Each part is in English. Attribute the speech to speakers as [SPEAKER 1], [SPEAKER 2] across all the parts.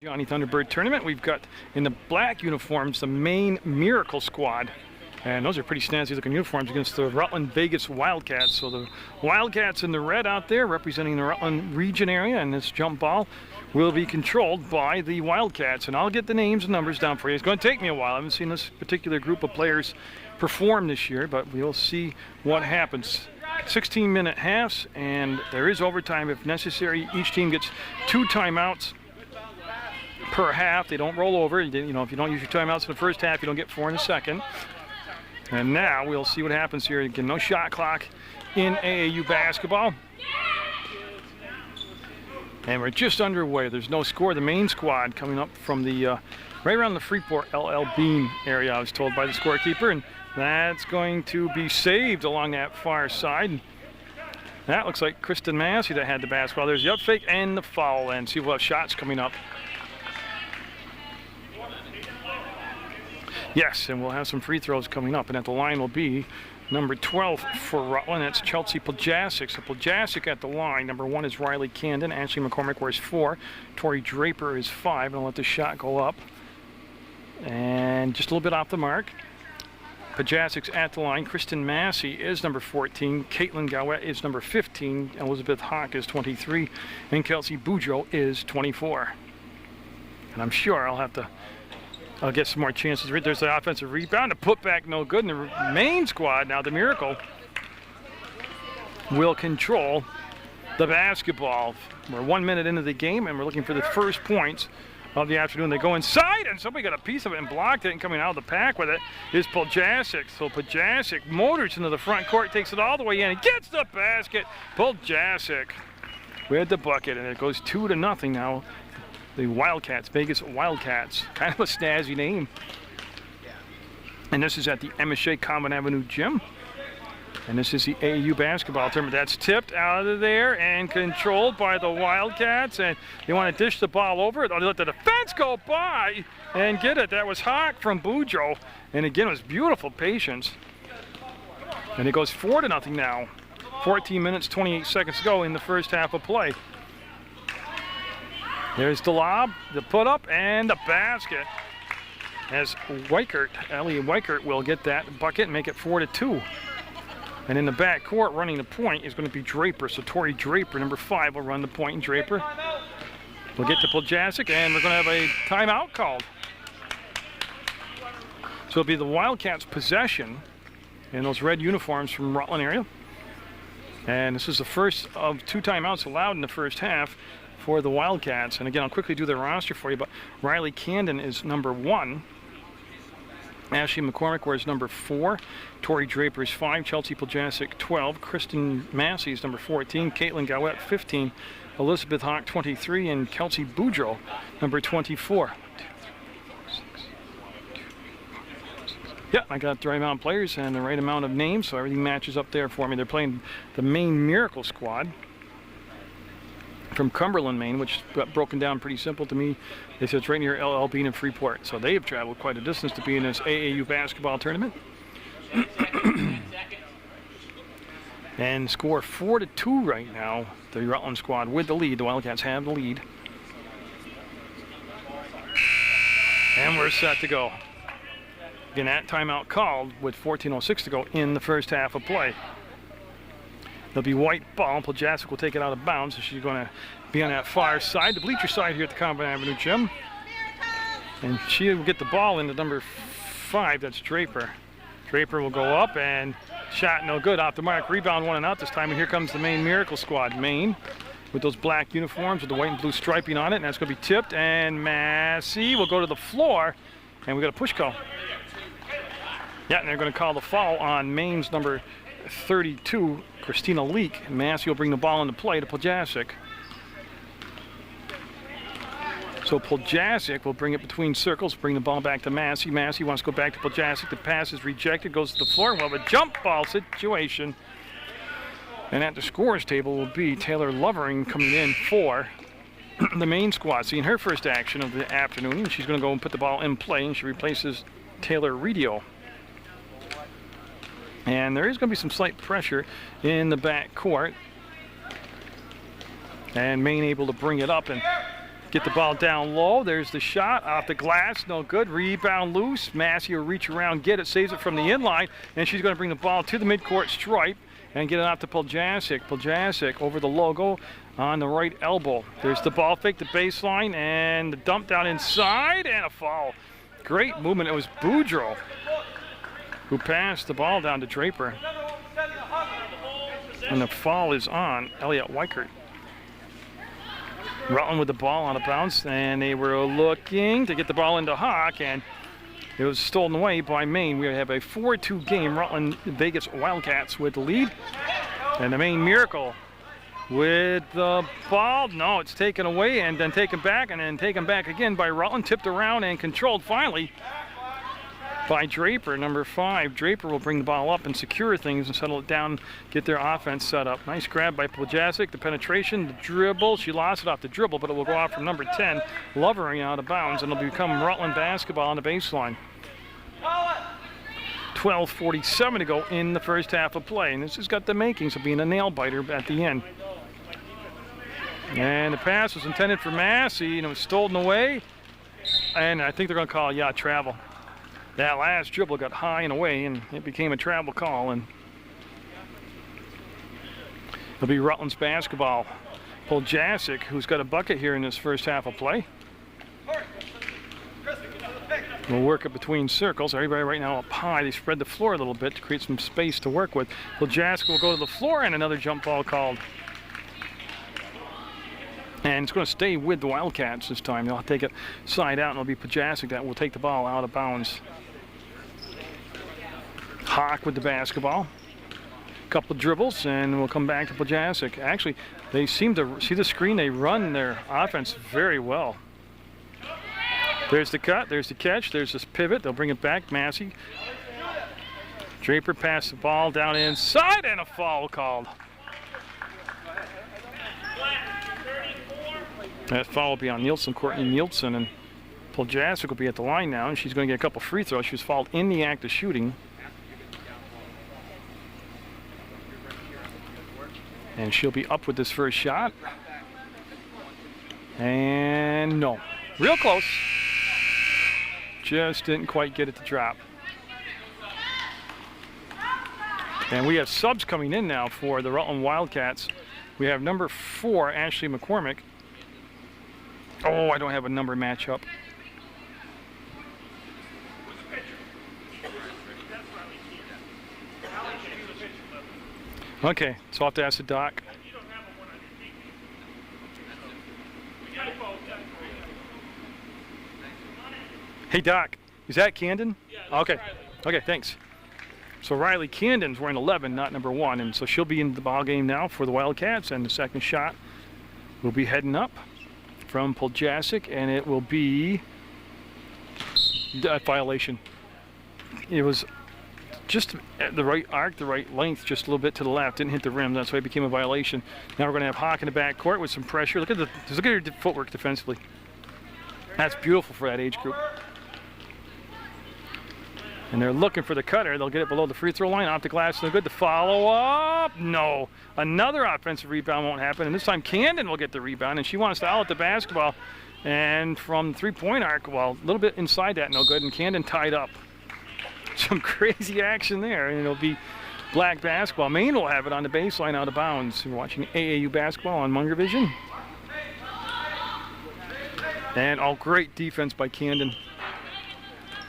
[SPEAKER 1] Johnny Thunderbird tournament. We've got in the black uniforms the Maine Miracle Squad, and those are pretty snazzy looking uniforms against the Rutland Vegas Wildcats. So the Wildcats in the red out there representing the Rutland region area, and this jump ball will be controlled by the Wildcats. And I'll get the names and numbers down for you. It's going to take me a while. I haven't seen this particular group of players perform this year, but we'll see what happens. 16-minute halves, and there is overtime if necessary. Each team gets 2 timeouts per half. They don't roll over. You know, if you don't use your timeouts in the first half, you don't get 4 in the second. And now we'll see what happens here. Again, no shot clock in AAU basketball. And we're just underway. There's no score. The Maine squad coming up from the right around the Freeport LL Bean area, I was told by the scorekeeper, and that's going to be saved along that far side. That looks like Kristen Massey that had the basketball. There's the up fake and the foul, and see, we'll have shots coming up. Yes, and we'll have some free throws coming up, and at the line will be number 12 for Rutland. That's Chelsea Pljasic. So Pljasic at the line. Number 1 is Riley Camden. Ashley McCormick wears 4. Tori Draper is 5. And I'll let the shot go up. And just a little bit off the mark. Pljasic's at the line. Kristen Massey is number 14. Caitlin Gowett is number 15. Elizabeth Hawk is 23. And Kelsey Boudreau is 24. And I'm sure I'll get some more chances. There's the offensive rebound. A putback, no good. And the Maine squad, now the Miracle, will control the basketball. We're 1 minute into the game, and we're looking for the first points of the afternoon. They go inside, and somebody got a piece of it and blocked it, and coming out of the pack with it is Pljasic. So Pljasic motors into the front court, takes it all the way in, and gets the basket. Pljasic with the bucket, and it goes 2-0 now. The Wildcats, Vegas Wildcats, kind of a snazzy name. And this is at the MSA Common Avenue Gym. And this is the AAU basketball tournament. That's tipped out of there and controlled by the Wildcats. And they want to dish the ball over. They let the defense go by and get it. That was Hawk from Boudreau. And again, it was beautiful patience. And it goes 4-0 now. 14 minutes, 28 seconds to go in the first half of play. There's the lob, the put up, and the basket. As Ellie Weichert will get that bucket and make it 4-2. And in the back court, running the point is going to be Draper. So Tori Draper, number 5, will run the point, and Draper will get to Pljasic, and we're going to have a timeout called. So it'll be the Wildcats' possession in those red uniforms from Rutland area. And this is the first of 2 timeouts allowed in the first half for the Wildcats. And again, I'll quickly do the roster for you, but Riley Camden is number 1. Ashley McCormick wears number 4. Tori Draper is 5. Chelsea Pljasic 12. Kristen Massey is number 14. Caitlin Gowett 15. Elizabeth Hawk 23. And Kelsey Boudreau number 24. Yeah, I got the right amount of players and the right amount of names, so everything matches up there for me. They're playing the Maine Miracle Squad from Cumberland, Maine, which got broken down pretty simple to me. They said it's right near LL Bean and Freeport. So they have traveled quite a distance to be in this AAU basketball tournament. And score 4-2 right now. The Rutland squad with the lead. The Wildcats have the lead. And we're set to go. Again, that timeout called with 14:06 to go in the first half of play. There'll be white ball. Pljasic will take it out of bounds, so she's going to be on that far side, the bleacher side here at the Common Avenue Gym. And she will get the ball into number 5, that's Draper. Draper will go up, and shot no good, off the mark. Rebound 1 and out this time, and here comes the Maine Miracle Squad. Maine with those black uniforms with the white and blue striping on it, and that's going to be tipped, and Massey will go to the floor, and we got a push call. Yeah, and they're going to call the foul on Maine's number 32, Christina Leak. Massey will bring the ball into play to Pljasic. So Pljasic will bring it between circles, bring the ball back to Massey. Massey wants to go back to Pljasic. The pass is rejected, goes to the floor, and we'll have a jump ball situation. And at the scorers table will be Taylor Lovering coming in for the Maine squad. Seeing her first action of the afternoon, and she's going to go and put the ball in play, and she replaces Taylor Redio. And there is going to be some slight pressure in the back court. And Maine able to bring it up and Get the ball down low. There's the shot off the glass. No good. Rebound loose. Massey will reach around, get it, saves it from the inline, and she's going to bring the ball to the midcourt stripe and get it off to Poljasic. Poljasic over the logo on the right elbow. There's the ball fake, the baseline, and the dump down inside, and a foul. Great movement. It was Boudreau who passed the ball down to Draper. And the foul is on Elliot Weichert. Rutland with the ball on a bounce, and they were looking to get the ball into Hawk, and it was stolen away by Maine. We have a 4-2 game. Rutland Vegas Wildcats with the lead. And the Maine Miracle with the ball. No, it's taken away and then taken back and then taken back again by Rutland. Tipped around and controlled finally by Draper, number 5. Draper will bring the ball up and secure things and settle it down, get their offense set up. Nice grab by Poljasic, the penetration, the dribble. She lost it off the dribble, but it will go off from number 10, Lovering, out of bounds, and it'll become Rutland basketball on the baseline. 12:47 to go in the first half of play, and this has got the makings of being a nail-biter at the end. And the pass was intended for Massey, and it was stolen away, and I think they're going to call travel. That last dribble got high and away, and it became a travel call, and it'll be Rutland's basketball. Poljasic, who's got a bucket here in this first half of play, will work it between circles. Everybody right now up high. They spread the floor a little bit to create some space to work with. Poljasic will go to the floor, and another jump ball called. And it's going to stay with the Wildcats this time. They'll take it side out, and it'll be Poljasic that will take the ball out of bounds. Hawk with the basketball. Couple of dribbles, and we'll come back to Poljasic. Actually, they seem to see the screen. They run their offense very well. There's the cut, there's the catch, there's this pivot. They'll bring it back. Massey. Draper passed the ball down inside, and a foul called. That foul will be on Nielsen, Courtney Nielsen, and Poljasic will be at the line now, and she's going to get a couple free throws. She was fouled in the act of shooting. And she'll be up with this first shot. And no, real close. Just didn't quite get it to drop. And we have subs coming in now for the Rutland Wildcats. We have number 4, Ashley McCormick. Oh, I don't have a number matchup. Okay, so I'll have to ask the doc. Hey, Doc, is that Camden? Okay, okay, thanks. So Riley Camden's wearing 11, not number 1, and so she'll be in the ball game now for the Wildcats, and the second shot will be heading up from Poljasic, and it will be a violation. It was just at the right arc, the right length, just a little bit to the left, didn't hit the rim. That's why it became a violation. Now we're going to have Hawk in the back court with some pressure. Look at her footwork defensively. That's beautiful for that age group. And they're looking for the cutter. They'll get it below the free throw line, off the glass, no good. The follow up, no. Another offensive rebound won't happen, and this time Camden will get the rebound, and she wants to outlet the basketball. And from three-point arc, well, a little bit inside that, no good, and Camden tied up. Some crazy action there, and it'll be black basketball. Maine will have it on the baseline, out of bounds. You're watching AAU basketball on Munger Vision. And all great defense by Camden.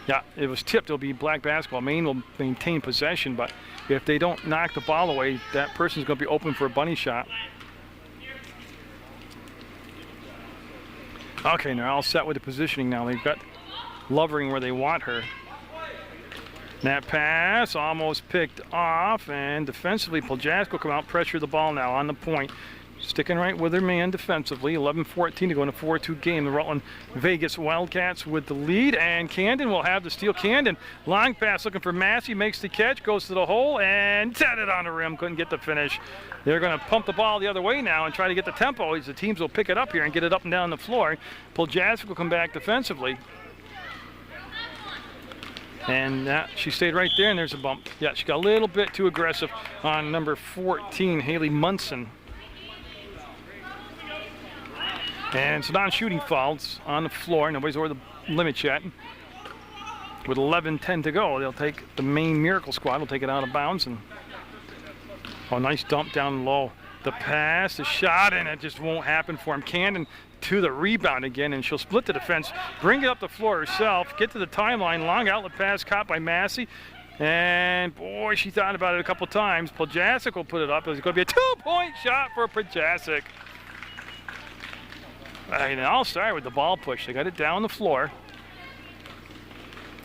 [SPEAKER 1] Yeah, it was tipped. It'll be black basketball. Maine will maintain possession, but if they don't knock the ball away, that person's going to be open for a bunny shot. Okay, they're all set with the positioning now. They've got Lovering where they want her. That pass almost picked off, and defensively, Poljasic will come out, pressure the ball now on the point. Sticking right with her man defensively. 11-14 to go in a 4-2 game. The Rutland Vegas Wildcats with the lead, and Camden will have the steal. Camden, long pass looking for Massey, makes the catch, goes to the hole, and set it on the rim. Couldn't get the finish. They're going to pump the ball the other way now and try to get the tempo as the teams will pick it up here and get it up and down the floor. Poljasic will come back defensively. And she stayed right there, and there's a bump. Yeah, she got a little bit too aggressive on number 14, Haley Munson. And it's non-shooting fouls on the floor. Nobody's over the limit yet. With 11:10 to go, they'll take the Maine Miracle squad. Will take it out of bounds. And nice dump down low. The pass, the shot, and it just won't happen for him. Camden to the rebound again, and she'll split the defense, bring it up the floor herself, get to the timeline. Long outlet pass caught by Massey. And boy, she thought about it a couple times. Poljasic will put it up. It's going to be a 2-point shot for Poljasic. And I'll start with the ball push. They got it down the floor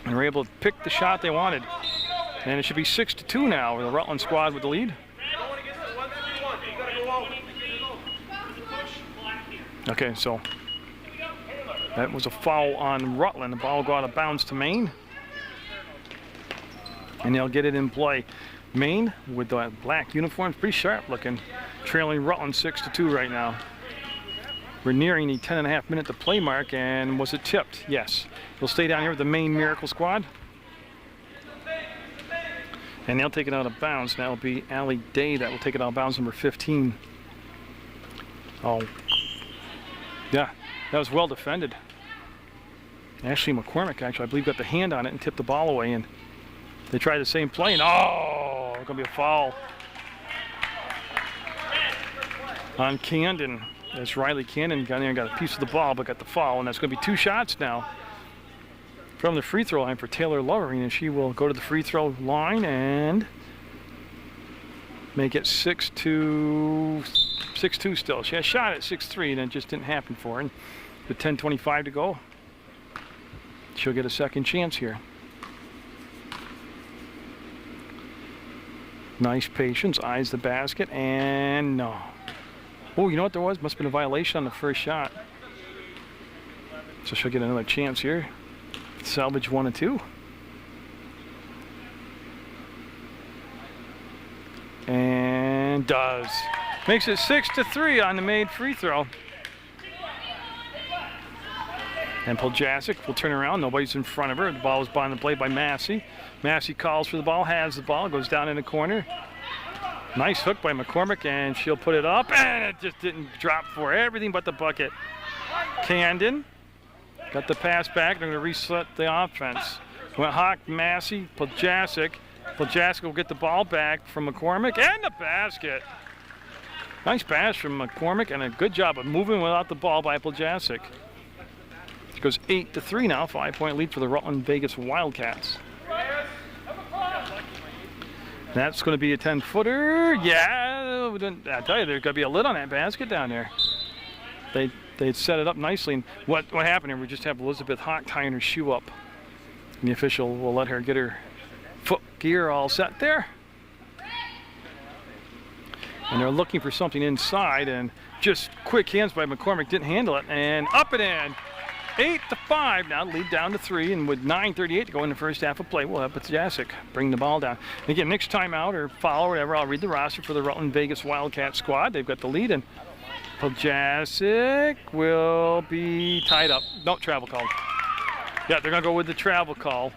[SPEAKER 1] and were able to pick the shot they wanted. And it should be 6-2 now with the Rutland squad with the lead. Okay, so that was a foul on Rutland. The ball will go out of bounds to Maine. And they'll get it in play. Maine with the black uniforms, pretty sharp looking, trailing Rutland 6-2 right now. We're nearing the 10.5 minute to play mark, and was it tipped? Yes. We'll stay down here with the Maine Miracle squad. And they'll take it out of bounds. That'll be Allie Day that will take it out of bounds, number 15. Oh, yeah, that was well defended. Ashley McCormick, actually, I believe, got the hand on it and tipped the ball away. And they tried the same play, and it's going to be a foul on Camden. As Riley Camden got in there and got a piece of the ball, but got the foul, and that's going to be 2 shots now from the free throw line for Taylor Lovering, and she will go to the free throw line and make it 6-2 still. She had a shot at 6-3, and it just didn't happen for her. And with 10:25 to go, she'll get a second chance here. Nice patience, eyes the basket, and no. Oh, you know what there was? Must have been a violation on the first shot. So she'll get another chance here. Salvage 1 and 2. And does. Makes it 6-3 on the made free throw. And Poljasic will turn around. Nobody's in front of her. The ball was behind the play by Massey. Massey calls for the ball, has the ball, goes down in the corner. Nice hook by McCormick, and she'll put it up, and it just didn't drop for everything but the bucket. Camden got the pass back. They're going to reset the offense. Went Hawk, Massey, Poljasic. Poljasic will get the ball back from McCormick, and the basket. Nice pass from McCormick, and a good job of moving without the ball by Poljasic. It goes 8-3 now, 5-point lead for the Rutland Vegas Wildcats. That's going to be a 10-footer. Yeah, I tell you, there's going to be a lid on that basket down there. They'd set it up nicely. And what happened here? We just have Elizabeth Hawk tying her shoe up. And the official will let her get her foot gear all set there. And they're looking for something inside, and just quick hands by McCormick, didn't handle it, and up and in. 8-5 now, lead down to 3, and with 9:38 to go in the first half of play, we'll have Poljasic bring the ball down. And again, next timeout or foul or whatever, I'll read the roster for the Rutland Vegas Wildcat squad. They've got the lead, and Poljasic will be tied up. No, travel call. Yeah, they're going to go with the travel call,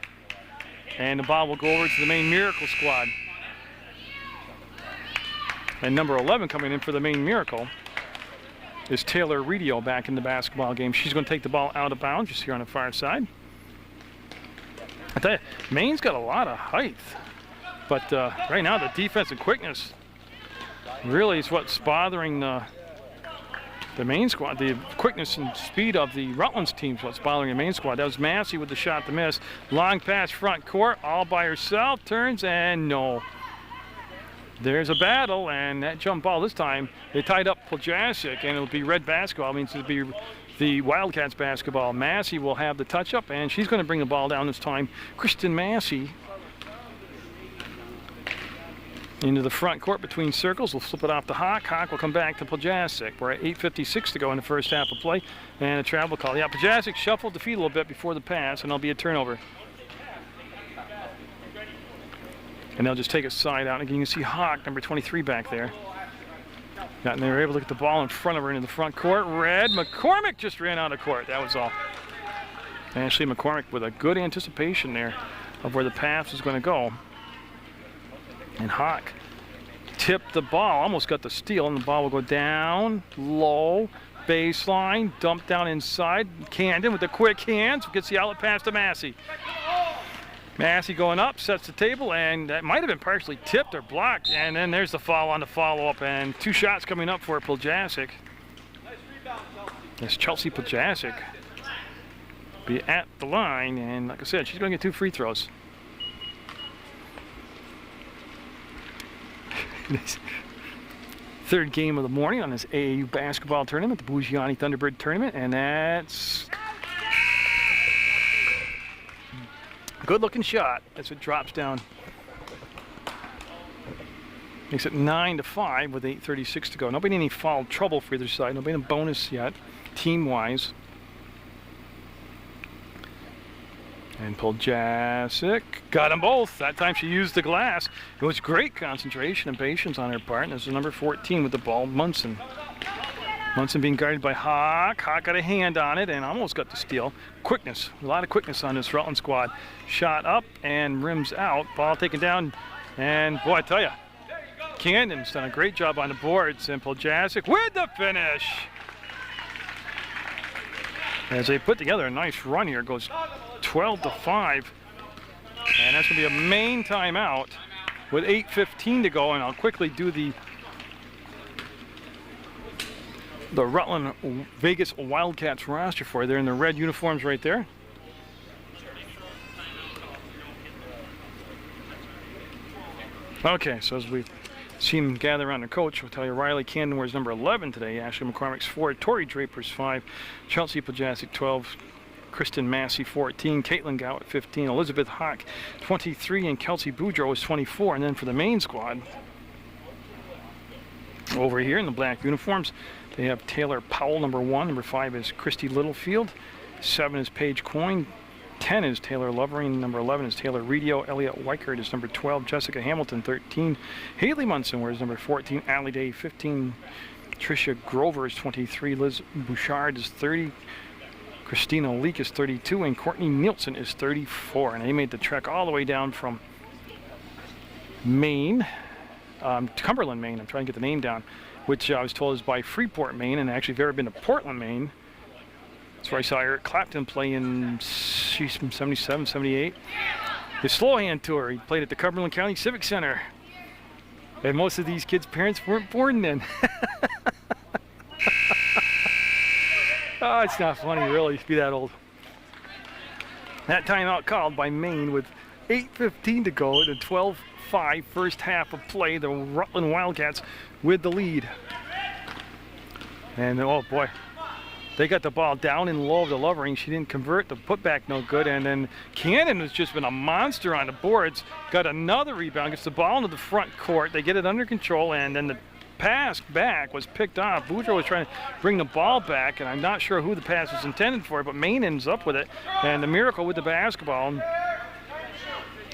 [SPEAKER 1] and the ball will go over to the Maine Miracle squad. And number 11 coming in for the Maine Miracle is Taylor Redio back in the basketball game. She's going to take the ball out of bounds just here on the far side. I tell you, Maine's got a lot of height, but right now the defensive quickness really is what's bothering the Maine squad. The quickness and speed of the Rutland's team is what's bothering the Maine squad. That was Massey with the shot to miss. Long pass front court, all by herself, turns, and no. There's a battle, and that jump ball this time, they tied up Poljasic, and it'll be red basketball. It means it'll be the Wildcats basketball. Massey will have the touch-up, and she's going to bring the ball down this time. Kristen Massey into the front court between circles. We'll flip it off to Hawk. Hawk will come back to Poljasic. We're at 8:56 to go in the first half of play, and a travel call. Yeah, Poljasic shuffled the feet a little bit before the pass, and it'll be a turnover. And they'll just take a side out. Again, you can see Hawk, number 23, back there. And they were able to get the ball in front of her into the front court. Red, McCormick just ran out of court. That was all. Ashley McCormick with a good anticipation there of where the pass was going to go. And Hawk tipped the ball, almost got the steal, and the ball will go down low. baseline, dump down inside. Camden with the quick hands gets the outlet pass to Massey. Massey going up, sets the table, and that might have been partially tipped or blocked. And then there's the foul on the follow-up, and 2 shots coming up for Piljasic. It's Chelsea Piljasic be at the line, and like I said, she's going to get 2 free throws. Third game of the morning on this AAU basketball tournament, the Bougiani Thunderbird tournament, and that's a good-looking shot as it drops down. Makes it 9-5 with 8:36 to go. Nobody in any foul trouble for either side. Nobody in a bonus yet, team-wise. And Piljasic got them both. That time she used the glass. It was great concentration and patience on her part. And this is number 14 with the ball, Munson. Munson being guarded by Hawk. Hawk got a hand on it and almost got the steal. Quickness, a lot of quickness on this Rutland squad. Shot up and rims out. Ball taken down. And boy, I tell you, Camden's done a great job on the boards. And Piljasic with the finish. As they put together a nice run here, it goes 12-5, and that's going to be a Maine timeout with 8:15 to go. And I'll quickly do the Rutland Vegas Wildcats roster for you. They're in the red uniforms right there. Okay, so as we've seen them gather around the coach, we'll tell you Riley Camden wears number 11 today, Ashley McCormick's 4, Tori Draper's 5, Chelsea Piljasic 12, Kristen Massey 14, Caitlin Gow at 15, Elizabeth Hawk 23, and Kelsey Boudreau is 24. And then for the main squad, over here in the black uniforms, they have Taylor Powell, number 1. Number 5 is Christy Littlefield. 7 is Paige Coyne. 10 is Taylor Lovering. Number 11 is Taylor Redio. Elliot Weichert is number 12. Jessica Hamilton, 13. Haley Munson wears number 14. Allie Day, 15. Tricia Grover is 23. Liz Bouchard is 30. Christina Leak is 32. And Courtney Nielsen is 34. And they made the trek all the way down from Maine, Cumberland, Maine. I'm trying to get the name down, which I was told is by Freeport, Maine. And actually, if you've ever been to Portland, Maine, that's where I saw Eric Clapton play in 77, 78. His slow hand tour, he played at the Cumberland County Civic Center. And most of these kids' parents weren't born then. Oh, it's not funny, really, to be that old. That timeout called by Maine with 8:15 to go in a 12-5 first half of play. The Rutland Wildcats with the lead. And, oh boy, they got the ball down and low of the Lovering. She didn't convert. The putback no good. And then Cannon has just been a monster on the boards. Got another rebound. Gets the ball into the front court. They get it under control. And then the pass back was picked off. Boudreau was trying to bring the ball back. And I'm not sure who the pass was intended for. But Maine ends up with it. And the Miracle with the basketball.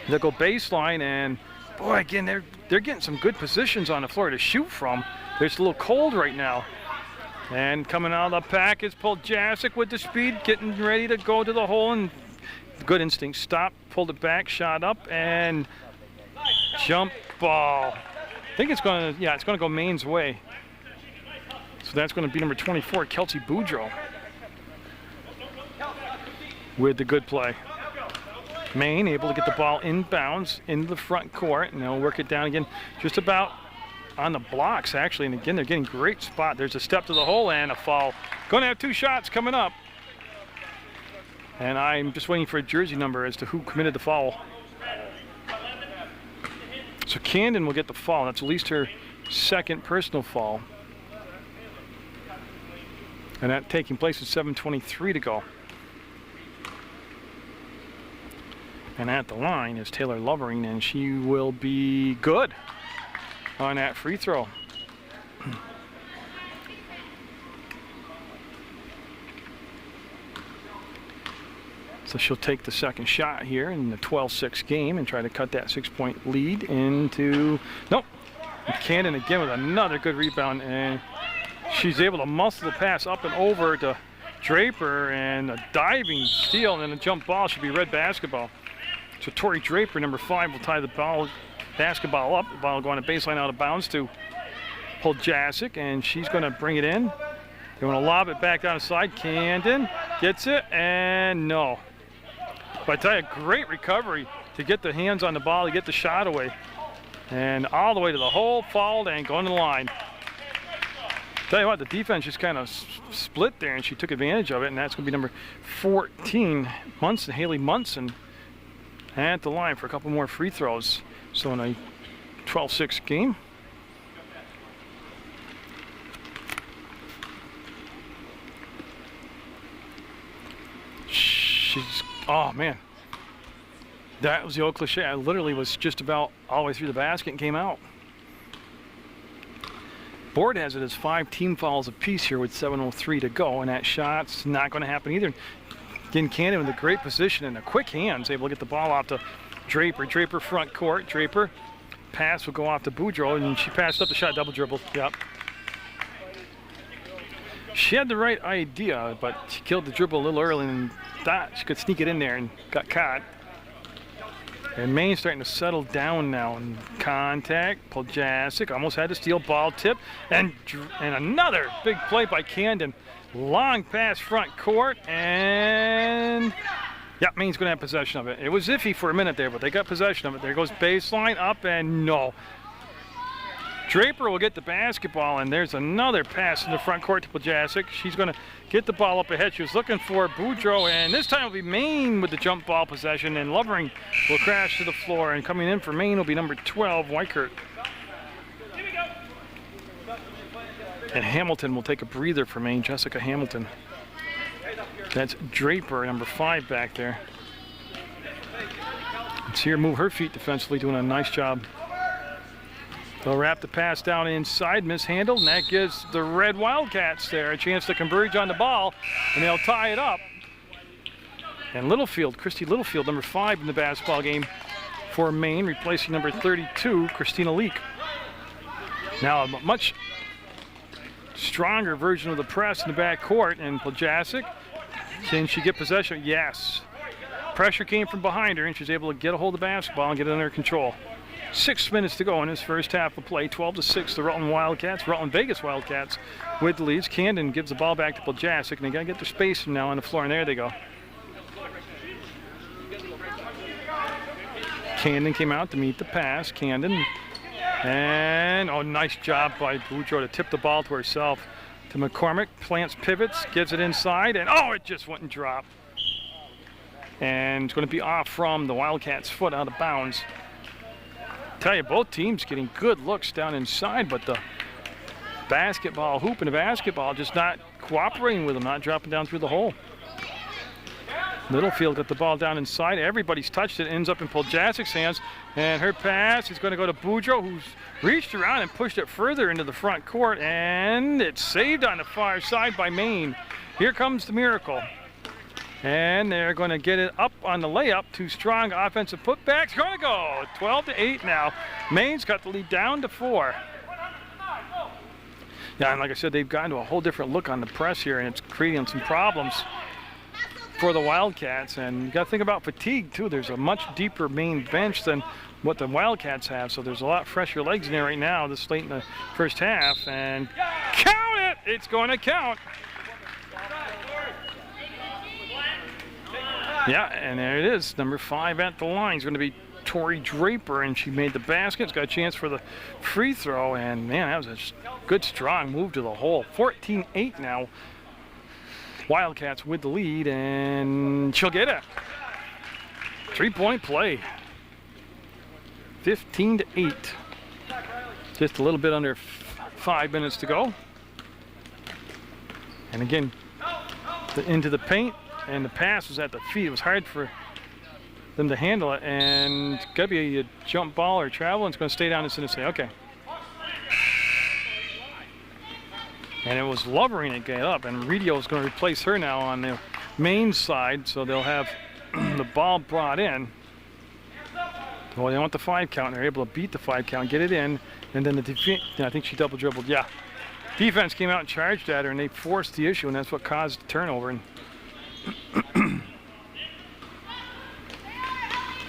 [SPEAKER 1] They'll go baseline. And boy, again, they're getting some good positions on the floor to shoot from. It's a little cold right now. And coming out of the pack is Piljasic with the speed, getting ready to go to the hole, and good instinct. Stop, pulled it back, shot up, and jump ball. I think it's going to go Maine's way. So that's going to be number 24, Kelsey Boudreau, with the good play. Maine able to get the ball inbounds into the front court, and they'll work it down again just about on the blocks, actually. And again, they're getting great spot. There's a step to the hole and a foul. Going to have 2 shots coming up. And I'm just waiting for a jersey number as to who committed the foul. So Camden will get the foul. That's at least her second personal foul. And that taking place at 7:23 to go. And at the line is Taylor Lovering, and she will be good on that free throw. So she'll take the second shot here in the 12-6 game and try to cut that 6-point lead into, nope. Camden again with another good rebound, and she's able to muscle the pass up and over to Draper, and a diving steal, and then a jump ball. Should be red basketball. So Tori Draper, number 5, will tie the basketball up. The ball going to baseline out of bounds to Piljasic, and she's going to bring it in. They want to lob it back down the side. Camden gets it, and no. But I tell you, great recovery to get the hands on the ball, to get the shot away. And all the way to the hole, fouled, and going to the line. Tell you what, the defense just kind of split there, and she took advantage of it, and that's going to be number 14, Munson, Haley Munson, at the line for a couple more free throws. So in a 12-6 game. Oh man, that was the old cliche. I literally was just about all the way through the basket and came out. Board has it as 5 team fouls apiece here with 7:03 to go, and that shot's not going to happen either. Again, Cannon with a great position and a quick hands, able to get the ball off to Draper. Draper front court. Draper pass will go off to Boudreaux, and she passed up the shot, double dribble. Yep. She had the right idea, but she killed the dribble a little early and thought she could sneak it in there and got caught. And Maine's starting to settle down now. And contact, Poljasic almost had to steal, ball tip, and another big play by Camden. Long pass front court, and yeah, Maine's going to have possession of it. It was iffy for a minute there, but they got possession of it. There goes baseline, up, and no. Draper will get the basketball, and there's another pass in the front court to Poljasic. She's going to get the ball up ahead. She was looking for Boudreaux, and this time it'll be Maine with the jump ball possession, and Lovering will crash to the floor, and coming in for Maine will be number 12, Weichert. And Hamilton will take a breather for Maine, Jessica Hamilton. That's Draper, number 5 back there. Let's see her move her feet defensively, doing a nice job. They'll wrap the pass down inside, mishandled, and that gives the Red Wildcats there a chance to converge on the ball, and they'll tie it up. And Littlefield, Christy Littlefield, number 5 in the basketball game for Maine, replacing number 32, Christina Leak. Now a much stronger version of the press in the back court, and Poljasic, can she get possession? Yes. Pressure came from behind her, and she's able to get a hold of the basketball and get it under control. 6 minutes to go in this first half of play. 12-6, the Rutland Wildcats, Rutland Vegas Wildcats with the leads. Camden gives the ball back to Poljasic, and they got to get their space from now on the floor, and there they go. Camden came out to meet the pass. Camden, and oh, nice job by Boudreaux to tip the ball to herself. To McCormick, plants pivots, gets it inside, and oh, it just wouldn't drop. And it's going to be off from the Wildcats' foot, out of bounds. Tell you, both teams getting good looks down inside, but the basketball, hoop and the basketball just not cooperating with them, not dropping down through the hole. Littlefield got the ball down inside. Everybody's touched it, ends up in Poljasic's hands, and her pass is going to go to Boudreaux, who's reached around and pushed it further into the front court, and it's saved on the far side by Maine. Here comes the miracle. And they're going to get it up on the layup. 2 strong offensive putbacks. Going to go 12-8 now. Maine's got the lead down to 4. Yeah, and like I said, they've gotten to a whole different look on the press here, and it's creating some problems for the Wildcats. And you got to think about fatigue too. There's a much deeper Maine bench than what the Wildcats have, so there's a lot fresher legs in there right now this late in the first half. And count it! It's going to count. Yeah, and there it is. Number 5 at the line is going to be Tori Draper, and she made the basket. It's got a chance for the free throw, and man, that was a good, strong move to the hole. 14-8 now. Wildcats with the lead, and she'll get it. 3-point play. 15-8. Just a little bit under 5 minutes to go. And again, into the paint. And the pass was at the feet. It was hard for them to handle it. And it's got to be a jump ball or travel. And it's going to stay down as soon as they say, okay. And it was Lovering that got up. And Redio is going to replace her now on the Maine side. So they'll have the ball brought in. Well, they want the 5 count. And they're able to beat the 5 count, get it in. And then the defense, I think she double dribbled. Yeah. Defense came out and charged at her. And they forced the issue. And that's what caused the turnover. And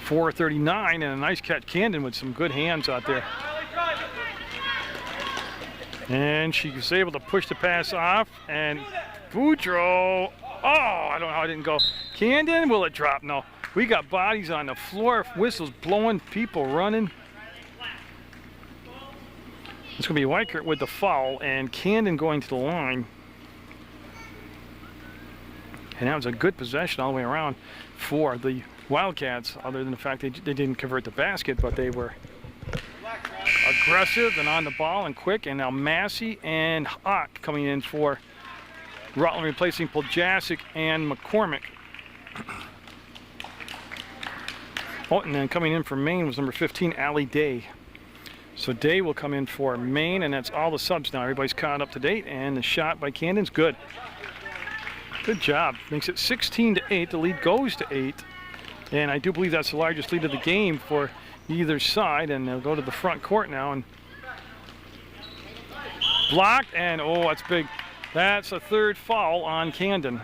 [SPEAKER 1] 4:39 and a nice catch. Camden with some good hands out there. And she was able to push the pass off, and Boudreaux, oh, I don't know how it didn't go. Camden, will it drop? No. We got bodies on the floor, whistles blowing, people running. It's going to be Weichert with the foul, and Camden going to the line. And that was a good possession all the way around for the Wildcats, other than the fact they didn't convert the basket, but they were aggressive and on the ball and quick. And now Massey and Hawk coming in for Rutland, replacing Poljasic and McCormick. Oh, and then coming in for Maine was number 15, Allie Day. So Day will come in for Maine, and that's all the subs now. Everybody's caught up to date, and the shot by Camden's good. Good job. Makes it 16-8. The lead goes to 8. And I do believe that's the largest lead of the game for either side. And they'll go to the front court now. And blocked, and oh, that's big. That's a third foul on Camden.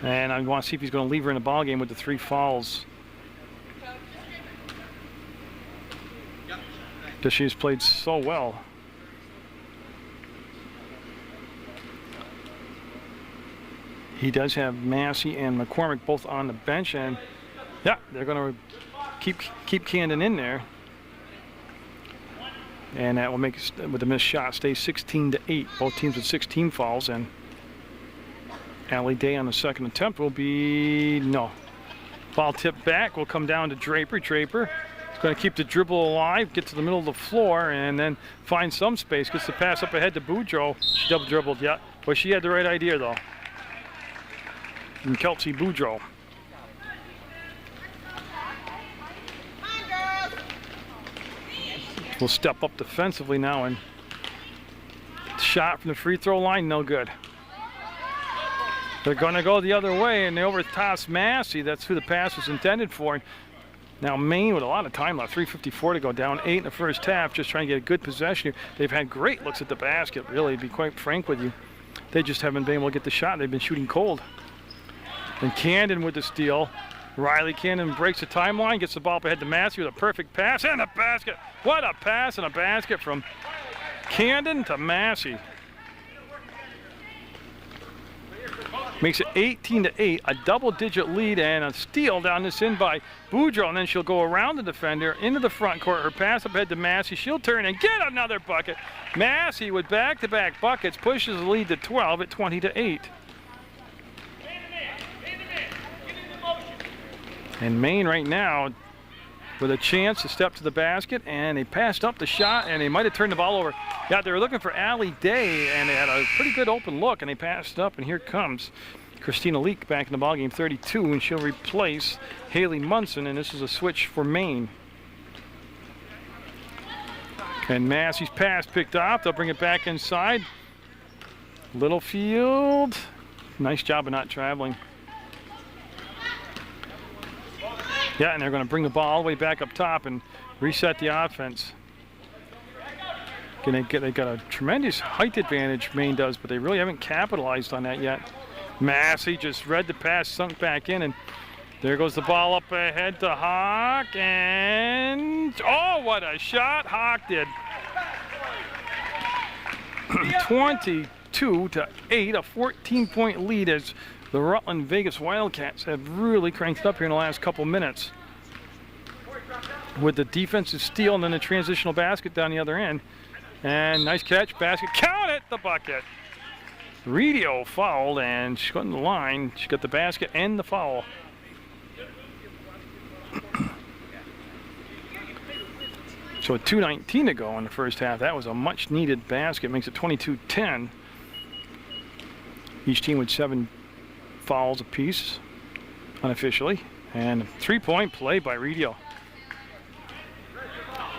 [SPEAKER 1] And I want to see if he's going to leave her in the ball game with the 3 fouls. Because she's played so well. He does have Massey and McCormick both on the bench, and yeah, they're going to keep Camden in there. And that will make, with the missed shot, stay 16-8. Both teams with 16 fouls, and Allie Day on the second attempt will be no. Ball tipped back will come down to Draper. Draper is going to keep the dribble alive, get to the middle of the floor, and then find some space. Gets the pass up ahead to Boudreaux. She double dribbled, yeah, but she had the right idea though. And Kelsey Boudreaux. Will step up defensively now, and shot from the free throw line, no good. They're going to go the other way, and they overtoss Massey. That's who the pass was intended for. Now Maine with a lot of time left, 3:54 to go, down 8 in the first half, just trying to get a good possession here. They've had great looks at the basket, really, to be quite frank with you. They just haven't been able to get the shot. They've been shooting cold. And Camden with the steal. Riley Camden breaks the timeline, gets the ball up ahead to Massey with a perfect pass and a basket. What a pass and a basket from Camden to Massey. Makes it 18-8, a double-digit lead, and a steal down this end by Boudreaux, and then she'll go around the defender into the front court. Her pass up ahead to Massey. She'll turn and get another bucket. Massey with back-to-back buckets pushes the lead to 12 at 20-8. And Maine right now with a chance to step to the basket, and they passed up the shot, and they might have turned the ball over. Yeah, they were looking for Allie Day, and they had a pretty good open look, and they passed up, and here comes Christina Leak back in the ballgame, 32, and she'll replace Haley Munson, and this is a switch for Maine. And Massey's pass picked off. They'll bring it back inside. Littlefield, nice job of not traveling. Yeah, and they're going to bring the ball all the way back up top and reset the offense. They got a tremendous height advantage, Maine does, but they really haven't capitalized on that yet. Massey just read the pass, sunk back in, and there goes the ball up ahead to Hawk, and oh, what a shot Hawk did. 22-8, a 14-point lead as the Rutland Vegas Wildcats have really cranked it up here in the last couple minutes with the defensive steal and then the transitional basket down the other end. And nice catch, basket, count it, the bucket. Redio fouled, and she got in the line. She got the basket and the foul. So 2:19 to go in the first half. That was a much needed basket. Makes it 22-10. Each team with 7 fouls apiece, unofficially, and 3-point play by Redio.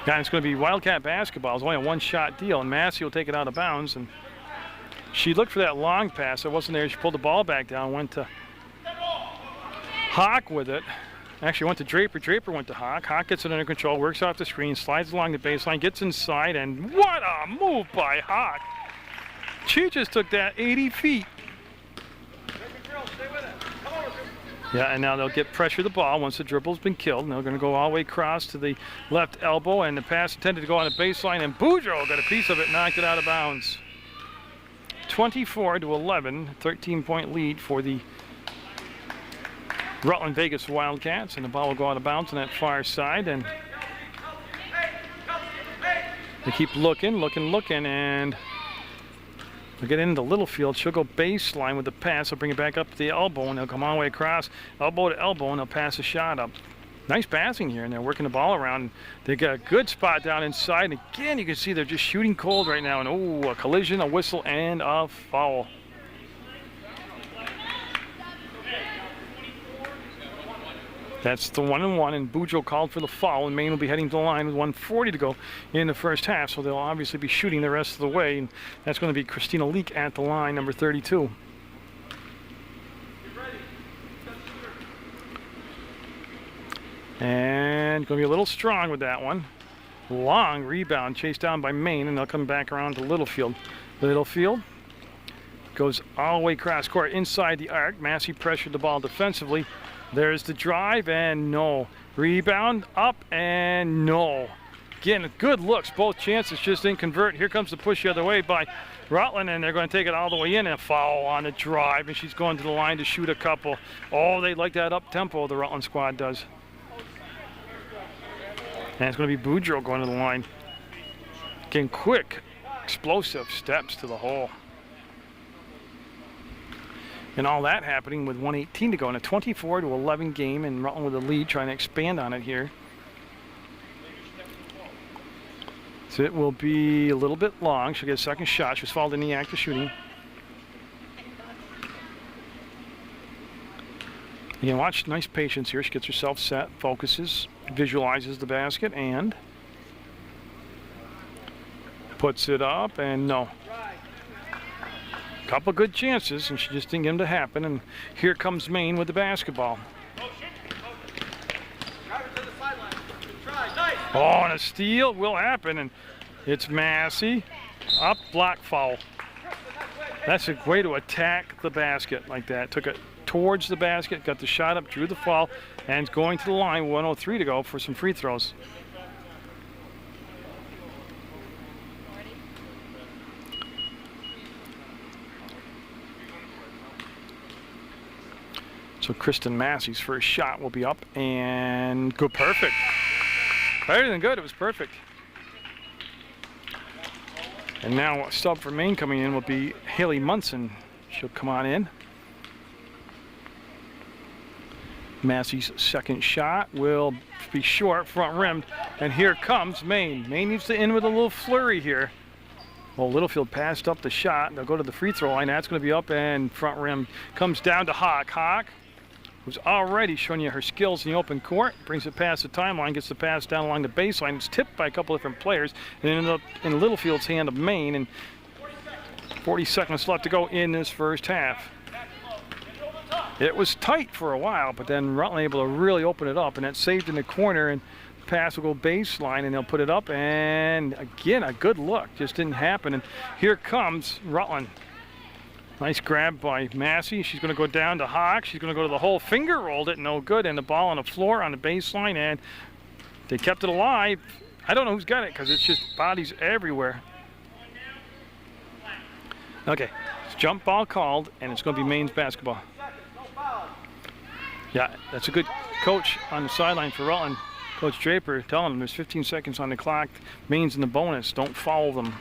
[SPEAKER 1] Yeah, it's going to be Wildcat basketball. It's only a 1-shot deal, and Massey will take it out of bounds. And she looked for that long pass. It wasn't there. She pulled the ball back down, went to Hawk with it. Actually went to Draper. Draper went to Hawk. Hawk gets it under control, works off the screen, slides along the baseline, gets inside, and what a move by Hawk. She just took that 80 feet. Yeah, and now they'll get pressure the ball once the dribble's been killed. And they're going to go all the way across to the left elbow, and the pass intended to go on the baseline, and Boudreau got a piece of it, knocked it out of bounds. 24-11, 13-point lead for the Rutland Vegas Wildcats, and the ball will go out of bounds on that far side, and they keep looking, and they'll get into Littlefield. She'll go baseline with the pass. They'll bring it back up to the elbow, and they'll come all the way across, elbow to elbow, and they'll pass a shot up. Nice passing here, and they're working the ball around. They got a good spot down inside, and again, you can see they're just shooting cold right now, and oh, a collision, a whistle, and a foul. That's the 1-and-1, and Boudreau called for the foul, and Maine will be heading to the line with 1:40 to go in the first half, so they'll obviously be shooting the rest of the way, and that's going to be Christina Leak at the line, number 32. And going to be a little strong with that one. Long rebound, chased down by Maine, and they'll come back around to Littlefield. Littlefield goes all the way across court inside the arc. Massey pressured the ball defensively. There's the drive, and no. Rebound, up, and no. Again, good looks. Both chances just didn't convert. Here comes the push the other way by Rutland, and they're going to take it all the way in, and a foul on the drive, and she's going to the line to shoot a couple. Oh, they like that up-tempo, the Rutland squad does. And it's going to be Boudreau going to the line. Again, quick, explosive steps to the hole. And all that happening with 1:18 to go in a 24-11 game, and Rutland with a lead, trying to expand on it here. So it will be a little bit long. She'll get a second shot. She was fouled in the act of shooting. Again, watch, nice patience here. She gets herself set, focuses, visualizes the basket, and puts it up, and no. Couple good chances, and she just didn't get them to happen. And here comes Maine with the basketball. Oh, and a steal will happen, and it's Massey. Up, block, foul. That's a way to attack the basket like that. Took it towards the basket, got the shot up, drew the foul, and is going to the line. 1:03 to go for some free throws. So Kristen Massey's first shot will be up, and go perfect. Better than good, it was perfect. And now a sub for Maine coming in will be Haley Munson. She'll come on in. Massey's second shot will be short, front rimmed, and here comes Maine. Maine needs to end with a little flurry here. Well, Littlefield passed up the shot. They'll go to the free throw line. That's going to be up, and front rim comes down to Hawk. Hawk, who's already showing you her skills in the open court, brings it past the timeline, gets the pass down along the baseline. It's tipped by a couple different players, and ended up in Littlefield's hand of Maine, and 40 seconds left to go in this first half. It was tight for a while, but then Rutland able to really open it up, and that saved in the corner, and the pass will go baseline, and they'll put it up, and again, a good look. Just didn't happen, and here comes Rutland. Nice grab by Massey. She's going to go down to Hawk. She's going to go to the hole. Finger rolled it, no good. And the ball on the floor on the baseline, and they kept it alive. I don't know who's got it because it's just bodies everywhere. Okay, it's jump ball called, and it's going to be Maine's basketball. Yeah, that's a good coach on the sideline for Rutland. Coach Draper telling them there's 15 seconds on the clock. Maine's in the bonus. Don't foul them.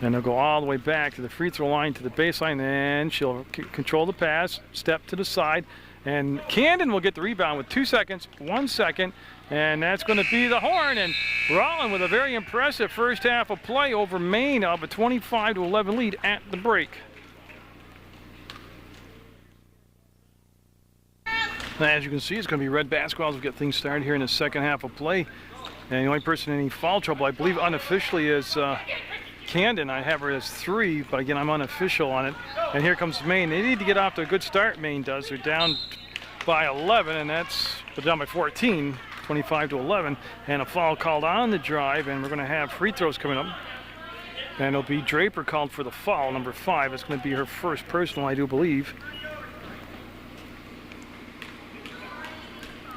[SPEAKER 1] And they'll go all the way back to the free throw line, to the baseline, and she'll control the pass, step to the side, and Camden will get the rebound with 2 seconds, 1 second, and that's going to be the horn. And Rutland with a very impressive first half of play over Maine of a 25-11 lead at the break. Now, as you can see, it's going to be red basketball as we get things started here in the second half of play. And the only person in any foul trouble, I believe unofficially, is Camden. I have her as 3, but again, I'm unofficial on it. And here comes Maine. They need to get off to a good start, Maine does. They're down by 11, and they're down by 14, 25-11. And a foul called on the drive, and we're going to have free throws coming up. And it'll be Draper called for the foul, number 5. It's going to be her first personal, I do believe.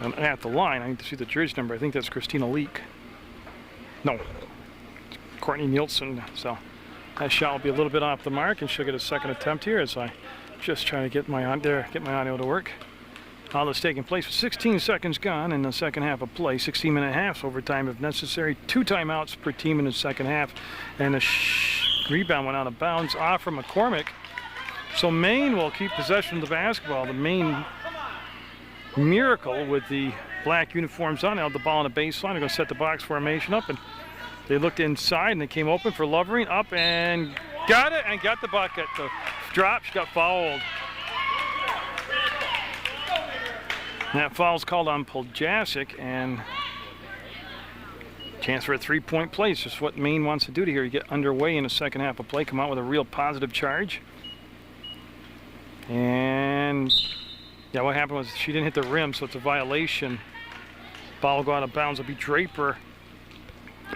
[SPEAKER 1] And at the line, I need to see the jersey number. I think that's Christina Leak. No, it's Courtney Nielsen. So that shot will be a little bit off the mark, and she'll get a second attempt here as I just try to get my audio to work. All that's taking place with 16 seconds gone in the second half of play. 16-minute halves overtime if necessary. 2 timeouts per team in the second half. And the rebound went out of bounds off from McCormick. So Maine will keep possession of the basketball. The Maine Miracle with the black uniforms on. They held the ball on the baseline. They're going to set the box formation up. And they looked inside and they came open for Lovering. Up and got it and got the bucket. The drop, she got fouled. That foul's called on Poljasic, and chance for a 3-point play. It's just what Maine wants to do to here. You get underway in the second half of play, come out with a real positive charge. And yeah, what happened was she didn't hit the rim, so it's a violation. Ball will go out of bounds. It'll be Draper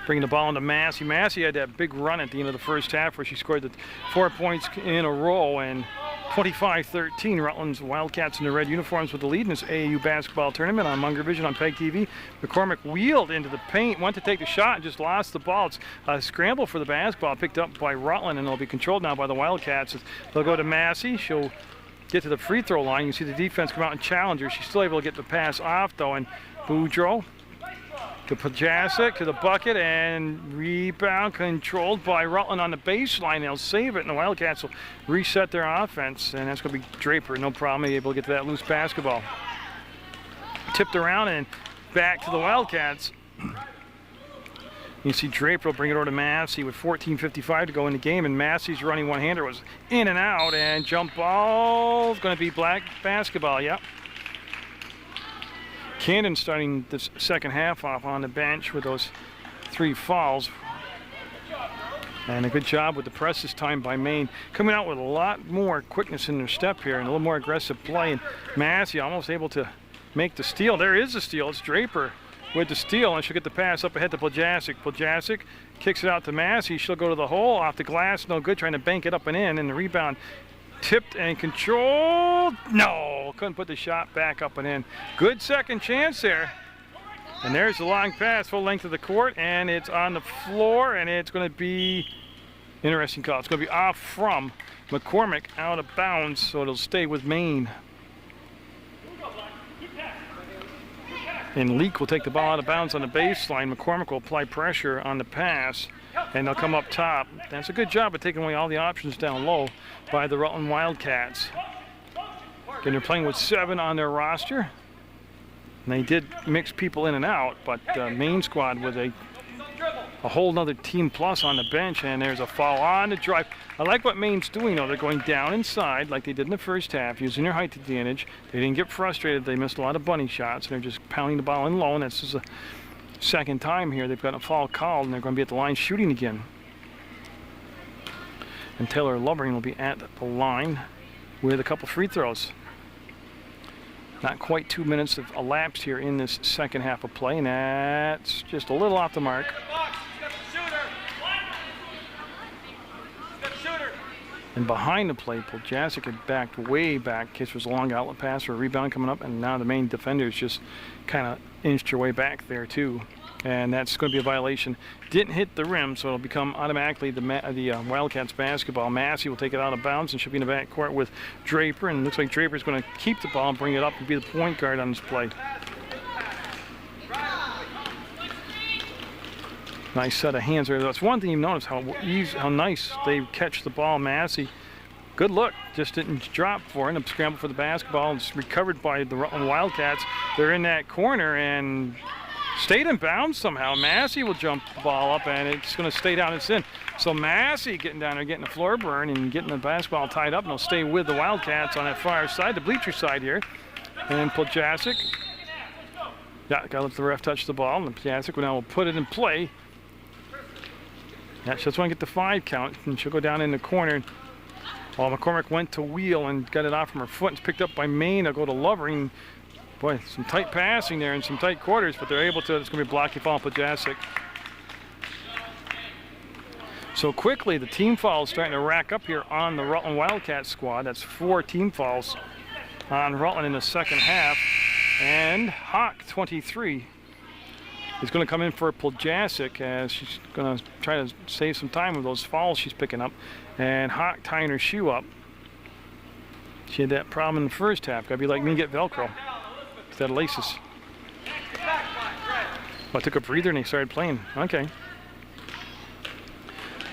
[SPEAKER 1] bringing the ball into Massey. Massey had that big run at the end of the first half where she scored the 4 points in a row, and 25-13, Rutland's Wildcats in the red uniforms with the lead in this AAU basketball tournament on Munger Vision on PEGTV. McCormick wheeled into the paint, went to take the shot, and just lost the ball. It's a scramble for the basketball, picked up by Rutland, and it'll be controlled now by the Wildcats. They'll go to Massey. She'll get to the free throw line. You can see the defense come out and challenge her. She's still able to get the pass off, though, and Boudreaux to Poljasic to the bucket, and rebound controlled by Rutland on the baseline. They'll save it, and the Wildcats will reset their offense, and that's going to be Draper. No problem, able to get to that loose basketball. Tipped around and back to the Wildcats. You see Draper will bring it over to Massey with 14:55 to go in the game, and Massey's running one-hander was in and out, and jump ball is going to be black basketball. Yep. Camden starting this second half off on the bench with those 3 fouls. And a good job with the press this time by Maine. Coming out with a lot more quickness in their step here and a little more aggressive play. And Massey almost able to make the steal. There is the steal. It's Draper with the steal, and she'll get the pass up ahead to Poljasic. Poljasic kicks it out to Massey. She'll go to the hole, off the glass, no good, trying to bank it up and in, and the rebound tipped and controlled. No, couldn't put the shot back up and in. Good second chance there. And there's the long pass, full length of the court, and it's on the floor, and it's going to be interesting call. It's going to be off from McCormick, out of bounds, so it'll stay with Maine. And Leak will take the ball out of bounds on the baseline. McCormick will apply pressure on the pass, and they'll come up top. That's a good job of taking away all the options down low by the Rutland Wildcats. And they're playing with 7 on their roster. And they did mix people in and out, but Maine squad with a whole nother team plus on the bench, and there's a foul on the drive. I like what Maine's doing, though. They're going down inside like they did in the first half, using their height advantage. They didn't get frustrated. They missed a lot of bunny shots, and they're just pounding the ball in low, and this is the second time here they've got a foul called, and they're going to be at the line shooting again. And Taylor Lovering will be at the line with a couple free throws. Not quite 2 minutes have elapsed here in this second half of play, and that's just a little off the mark. And behind the play, Poljasic had backed way back. Case was a long outlet pass for a rebound coming up, and now the Maine defenders just kind of inched her way back there too. And that's going to be a violation. Didn't hit the rim, so it'll become automatically the Wildcats basketball. Massey will take it out of bounds, and she'll be in the backcourt with Draper. And it looks like Draper's going to keep the ball and bring it up and be the point guard on this play. Nice set of hands there. That's one thing you've noticed, how nice they catch the ball. Massey, good look, just didn't drop for it. And scramble for the basketball. It's recovered by the Rutland Wildcats. They're in that corner and stayed in bounds somehow. Massey will jump the ball up, and it's going to stay down. It's in. So Massey getting down there, getting the floor burn and getting the basketball tied up, and they'll stay with the Wildcats on that far side, the bleacher side here. And Poljasic, yeah, got to let the ref touch the ball, and Poljasic now will put it in play. Yeah, she just want to get the 5 count, and she'll go down in the corner. While McCormick went to wheel and got it off from her foot. It's picked up by Maine. They'll go to Lovering. Boy, some tight passing there and some tight quarters, but they're able to. It's going to be a blocky foul on Poljasic. So quickly, the team fouls starting to rack up here on the Rutland Wildcats squad. That's 4 team fouls on Rutland in the second half. And Hawk, 23, is going to come in for Puljasic as she's going to try to save some time with those fouls she's picking up. And Hawk tying her shoe up. She had that problem in the first half. Got to be like me, get Velcro instead of laces. Well, I took a breather and they started playing. Okay.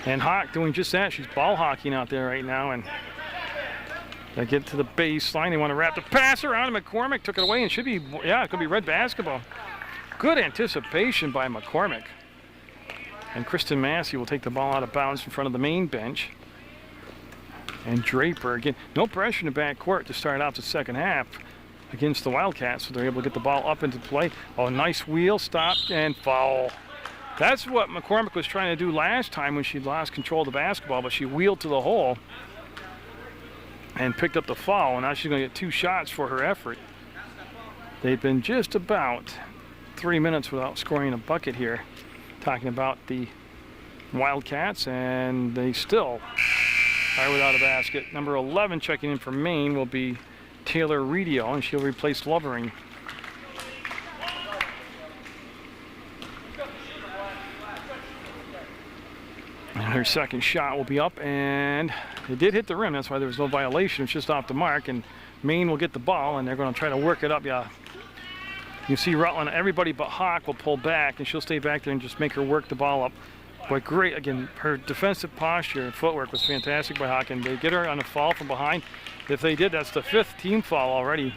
[SPEAKER 1] And Hawk doing just that. She's ball hockeying out there right now. And they get to the baseline. They want to wrap the pass around. McCormick took it away and should be, yeah, it could be red basketball. Good anticipation by McCormick. And Kristen Massey will take the ball out of bounds in front of the main bench. And Draper, again, no pressure in the backcourt to start out the second half against the Wildcats, so they're able to get the ball up into play. Oh, nice wheel, stop, and foul. That's what McCormick was trying to do last time when she lost control of the basketball, but she wheeled to the hole and picked up the foul, and now she's going to get 2 shots for her effort. They've been just about 3 minutes without scoring a bucket here, talking about the Wildcats, and they still are without a basket. Number 11 checking in for Maine will be Taylor Redio, and she'll replace Lovering. And her second shot will be up, and it did hit the rim. That's why there was no violation. It's just off the mark, and Maine will get the ball, and they're going to try to work it up. Yeah, you see Rutland, everybody but Hawk will pull back, and she'll stay back there and just make her work the ball up. But great, again, her defensive posture and footwork was fantastic by Hawk, and they get her on a fall from behind. If they did, that's the 5th team foul already.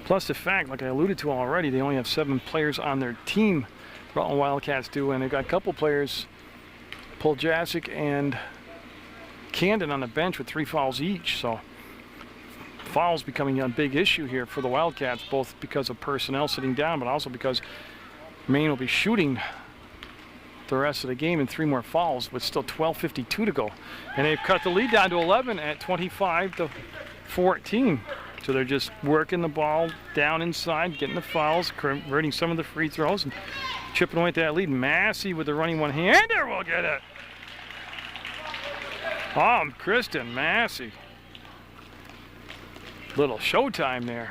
[SPEAKER 1] Plus the fact, like I alluded to already, they only have 7 players on their team. Rutland Wildcats do, and they've got a couple players, Puljasic and Camden, on the bench with 3 fouls each. So fouls becoming a big issue here for the Wildcats, both because of personnel sitting down, but also because Maine will be shooting the rest of the game in 3 more fouls with still 12:52 to go. And they've cut the lead down to 11 at 25-14. So they're just working the ball down inside, getting the fouls, converting some of the free throws, and chipping away at that lead. Massey with the running one-hander will get it. Oh, Kristen Massey. Little showtime there.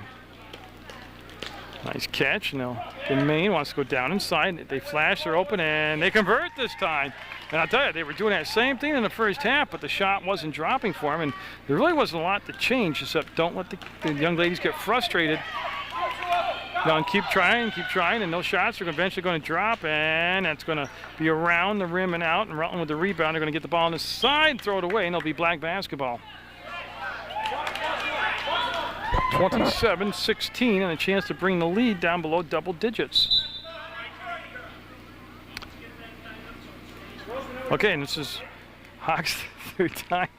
[SPEAKER 1] Nice catch. Now, Maine wants to go down inside. They flash, they're open, and they convert this time. And I'll tell you, they were doing that same thing in the first half, but the shot wasn't dropping for them, and there really wasn't a lot to change, except don't let the young ladies get frustrated. And keep trying, and those shots are eventually going to drop, and that's going to be around the rim and out, and Rutland with the rebound. They're going to get the ball on the side, throw it away, and it'll be black basketball. 27-16, and a chance to bring the lead down below double digits. Okay, and this is Hawks' 3rd time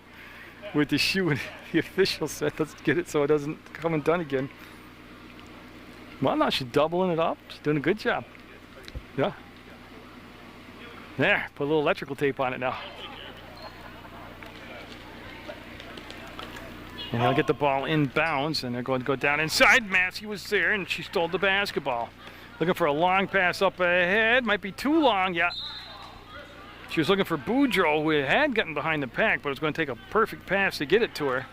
[SPEAKER 1] with the shoe, and the official said, let's get it so it doesn't come undone again. Well, now she's doubling it up. She's doing a good job. Yeah. There, put a little electrical tape on it now. And they'll get the ball inbounds, and they're going to go down inside. Massey was there, and she stole the basketball. Looking for a long pass up ahead. Might be too long, yeah. She was looking for Boudreau, who had gotten behind the pack, but it was going to take a perfect pass to get it to her.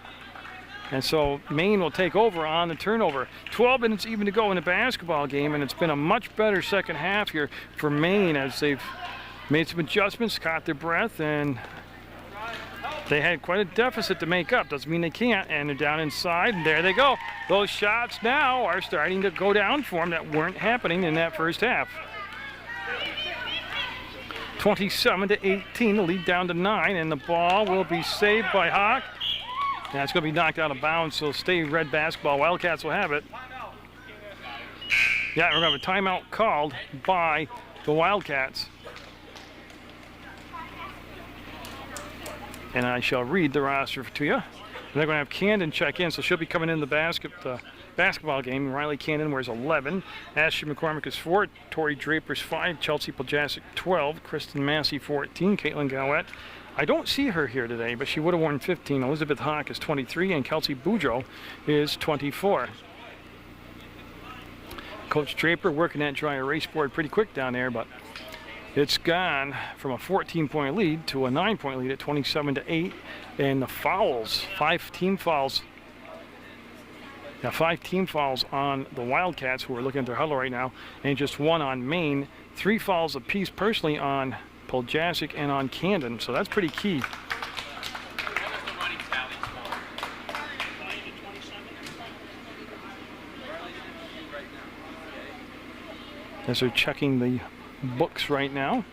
[SPEAKER 1] And so Maine will take over on the turnover. 12 minutes even to go in the basketball game, and it's been a much better second half here for Maine as they've made some adjustments, caught their breath, and they had quite a deficit to make up. Doesn't mean they can't, and they're down inside, and there they go. Those shots now are starting to go down for them that weren't happening in that first half. 27-18, the lead down to 9, and the ball will be saved by Hawk. And it's going to be knocked out of bounds, so stay red basketball. Wildcats will have it. Yeah, we're going to have a timeout called by the Wildcats. And I shall read the roster to you. They're going to have Camden check in, so she'll be coming in the basketball game. Riley Camden wears 11. Ashley McCormick is 4. Tori Draper's 5. Chelsea Puljasic 12. Kristen Massey 14. Caitlin Gowett. I don't see her here today, but she would have worn 15. Elizabeth Hawk is 23, and Kelsey Boudreau is 24. Coach Draper working that dry erase board pretty quick down there, but It's gone from a 14-point lead to a 9-point lead at 27-8. And the fouls, 5 team fouls. Now 5 team fouls on the Wildcats, who are looking at their huddle right now, and just 1 on Maine. 3 fouls apiece personally on Poljasic and on Camden, so that's pretty key. As they're checking the books right now.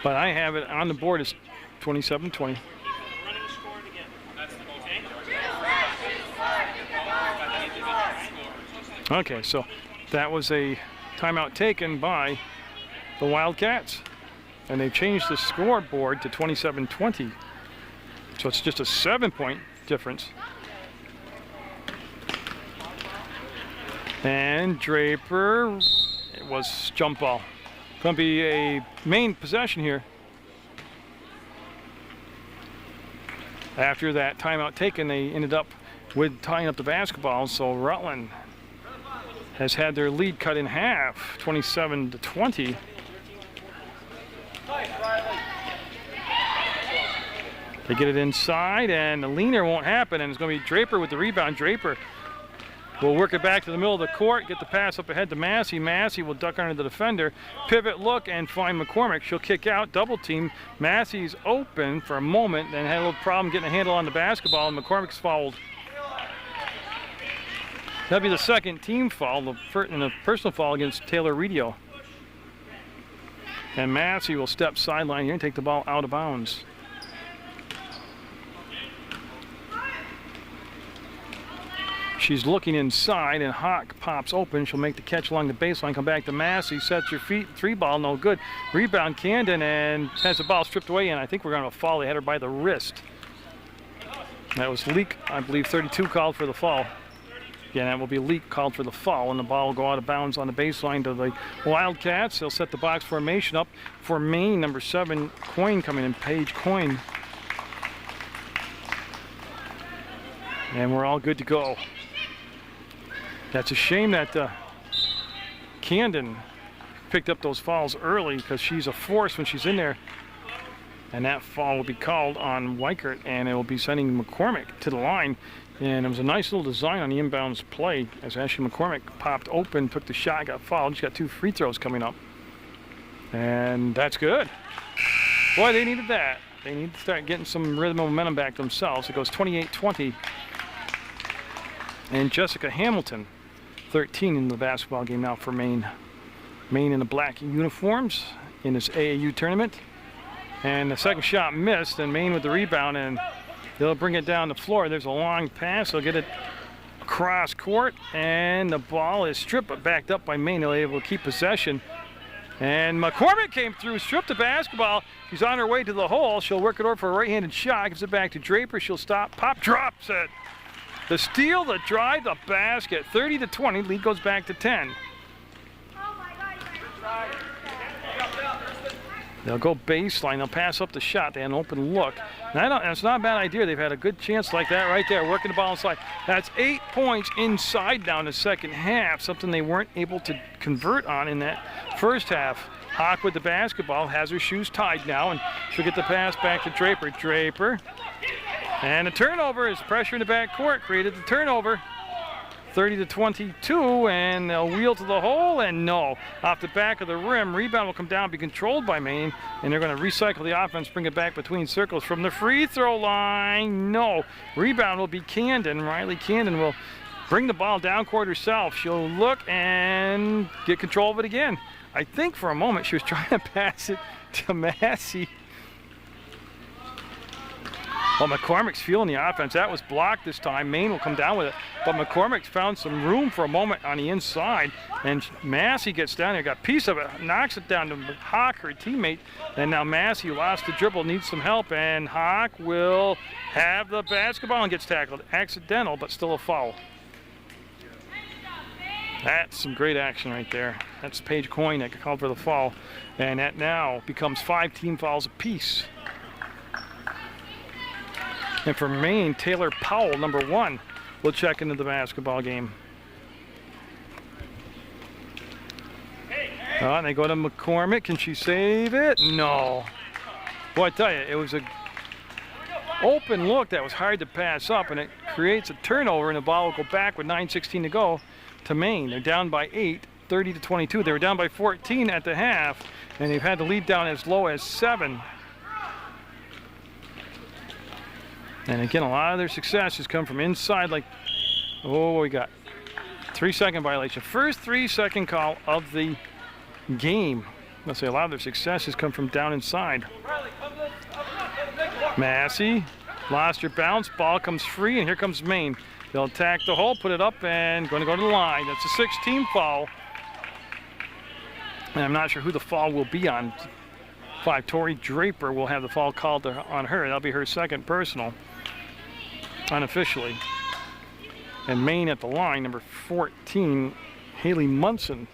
[SPEAKER 1] But I have it on the board as 27-20. Okay, so that was a timeout taken by the Wildcats. And they've changed the scoreboard to 27-20. So it's just a 7-point difference. And Draper, it was jump ball. Going to be a Maine possession here. After that timeout taken, they ended up with tying up the basketball. So Rutland has had their lead cut in half, 27-20. They get it inside, and the leaner won't happen, and it's going to be Draper with the rebound. Draper will work it back to the middle of the court, get the pass up ahead to Massey. Massey will duck under the defender, pivot look, and find McCormick. She'll kick out, double team. Massey's open for a moment, then had a little problem getting a handle on the basketball, and McCormick's fouled. That'll be the second team foul, and a personal foul against Taylor Redio. And Massey will step sideline here and take the ball out of bounds. She's looking inside, and Hawk pops open. She'll make the catch along the baseline, come back to Massey, sets her feet, 3 ball, no good. Rebound Camden, and has the ball stripped away, and I think we're going to foul. They had her by the wrist. That was Leak, I believe 32 called for the foul. Again, that will be Leak called for the foul, and the ball will go out of bounds on the baseline to the Wildcats. They'll set the box formation up for Maine, number 7, Coyne coming in, Paige Coyne. And we're all good to go. That's a shame that Camden picked up those fouls early, because she's a force when she's in there. And that foul will be called on Weichert, and it will be sending McCormick to the line. And it was a nice little design on the inbounds play as Ashley McCormick popped open, took the shot, got fouled. She's got 2 free throws coming up. And that's good. Boy, they needed that. They need to start getting some rhythm and momentum back themselves. It goes 28-20. And Jessica Hamilton, 13 in the basketball game now for Maine. Maine in the black uniforms in this AAU tournament. And the second shot missed, and Maine with the rebound, and they'll bring it down the floor. There's a long pass. They'll get it across court, and the ball is stripped but backed up by Maine. They'll be able to keep possession. And McCormick came through, stripped the basketball. She's on her way to the hole. She'll work it over for a right-handed shot. Gives it back to Draper. She'll stop. Pop, drops it. The steal, the drive, the basket. 30-20. Lead goes back to 10. They'll go baseline. They'll pass up the shot. They had an open look. And it's not a bad idea. They've had a good chance like that right there, working the ball inside. That's 8 points inside down the second half, something they weren't able to convert on in that first half. Hawk with the basketball, has her shoes tied now, and she'll get the pass back to Draper. Draper. And the turnover is pressure in the backcourt, created the turnover. 30-22, and they'll wheel to the hole, and no. Off the back of the rim, rebound will come down, be controlled by Maine, and they're going to recycle the offense, bring it back between circles from the free throw line. No. Rebound will be Camden. Riley Camden will bring the ball down court herself. She'll look and get control of it again. I think for a moment she was trying to pass it to Massey. Well, McCormick's feeling the offense. That was blocked this time. Maine will come down with it. But McCormick's found some room for a moment on the inside. And Massey gets down there, got a piece of it, knocks it down to Hawk, her teammate. And now Massey lost the dribble, needs some help. And Hawk will have the basketball and gets tackled. Accidental, but still a foul. That's some great action right there. That's Paige Coyne that called for the foul. And that now becomes 5 team fouls apiece. And for Maine, Taylor Powell, number 1, will check into the basketball game. And they go to McCormick. Can she save it? No. Boy, I tell you, it was an open look that was hard to pass up, and it creates a turnover, and the ball will go back with 9:16 to go to Maine. They're down by 8, 30-22. They were down by 14 at the half, and they've had the lead down as low as 7. And again, a lot of their success has come from inside, like, oh, we got 3-second violation. First 3-second call of the game. Let's say a lot of their success has come from down inside. Massey lost her bounce. Ball comes free, and here comes Maine. They'll attack the hole, put it up, and going to go to the line. That's a 16 foul. And I'm not sure who the foul will be on. 5, Tori Draper will have the foul called on her. That'll be her second personal, unofficially. And Maine at the line, number 14, Haley Munson,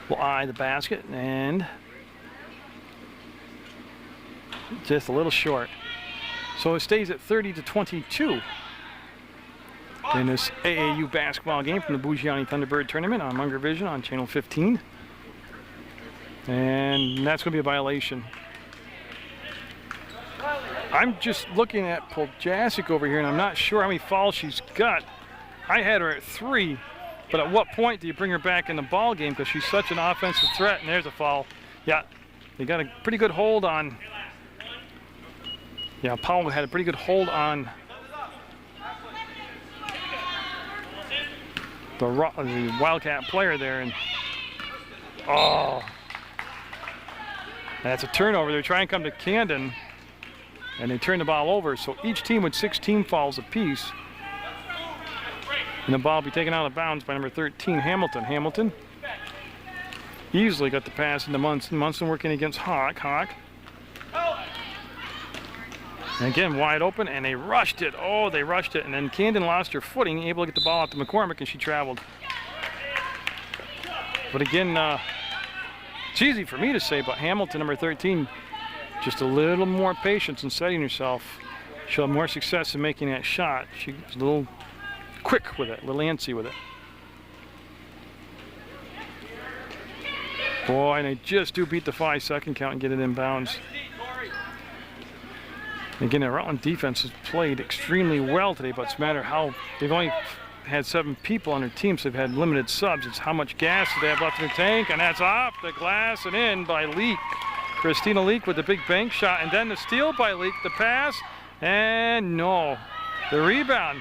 [SPEAKER 1] will eye the basket, and just a little short. So it stays at 30-22 in this AAU basketball game from the Bougiani Thunderbird tournament on Munger Vision on Channel 15. And that's going to be a violation. I'm just looking at Poljasic over here, and I'm not sure how many fouls she's got. I had her at 3, but at what point do you bring her back in the ball game, because she's such an offensive threat? And there's a foul. Yeah, they got a pretty good hold on. Yeah, Powell had a pretty good hold on the Wildcat player there, and oh, that's a turnover. They're trying to come to Camden, and they turn the ball over. So each team with 16 fouls apiece, and the ball will be taken out of bounds by number 13, Hamilton. Hamilton easily got the pass into Munson. Munson working against Hawk. And again, wide open, and they rushed it. Oh, they rushed it. And then Camden lost her footing, able to get the ball out to McCormick, and she traveled. But again, it's easy for me to say, but Hamilton, number 13, just a little more patience in setting herself. She'll have more success in making that shot. She's a little quick with it, a little antsy with it. Boy, and they just do beat the 5-second count and get it in bounds. Again, the Rutland defense has played extremely well today, but it's a matter how they've only had 7 people on their team, so they've had limited subs. It's how much gas do they have left in the tank, and that's off the glass and in by Leak. Christina Leak with the big bank shot, and then the steal by Leak, the pass, and no. The rebound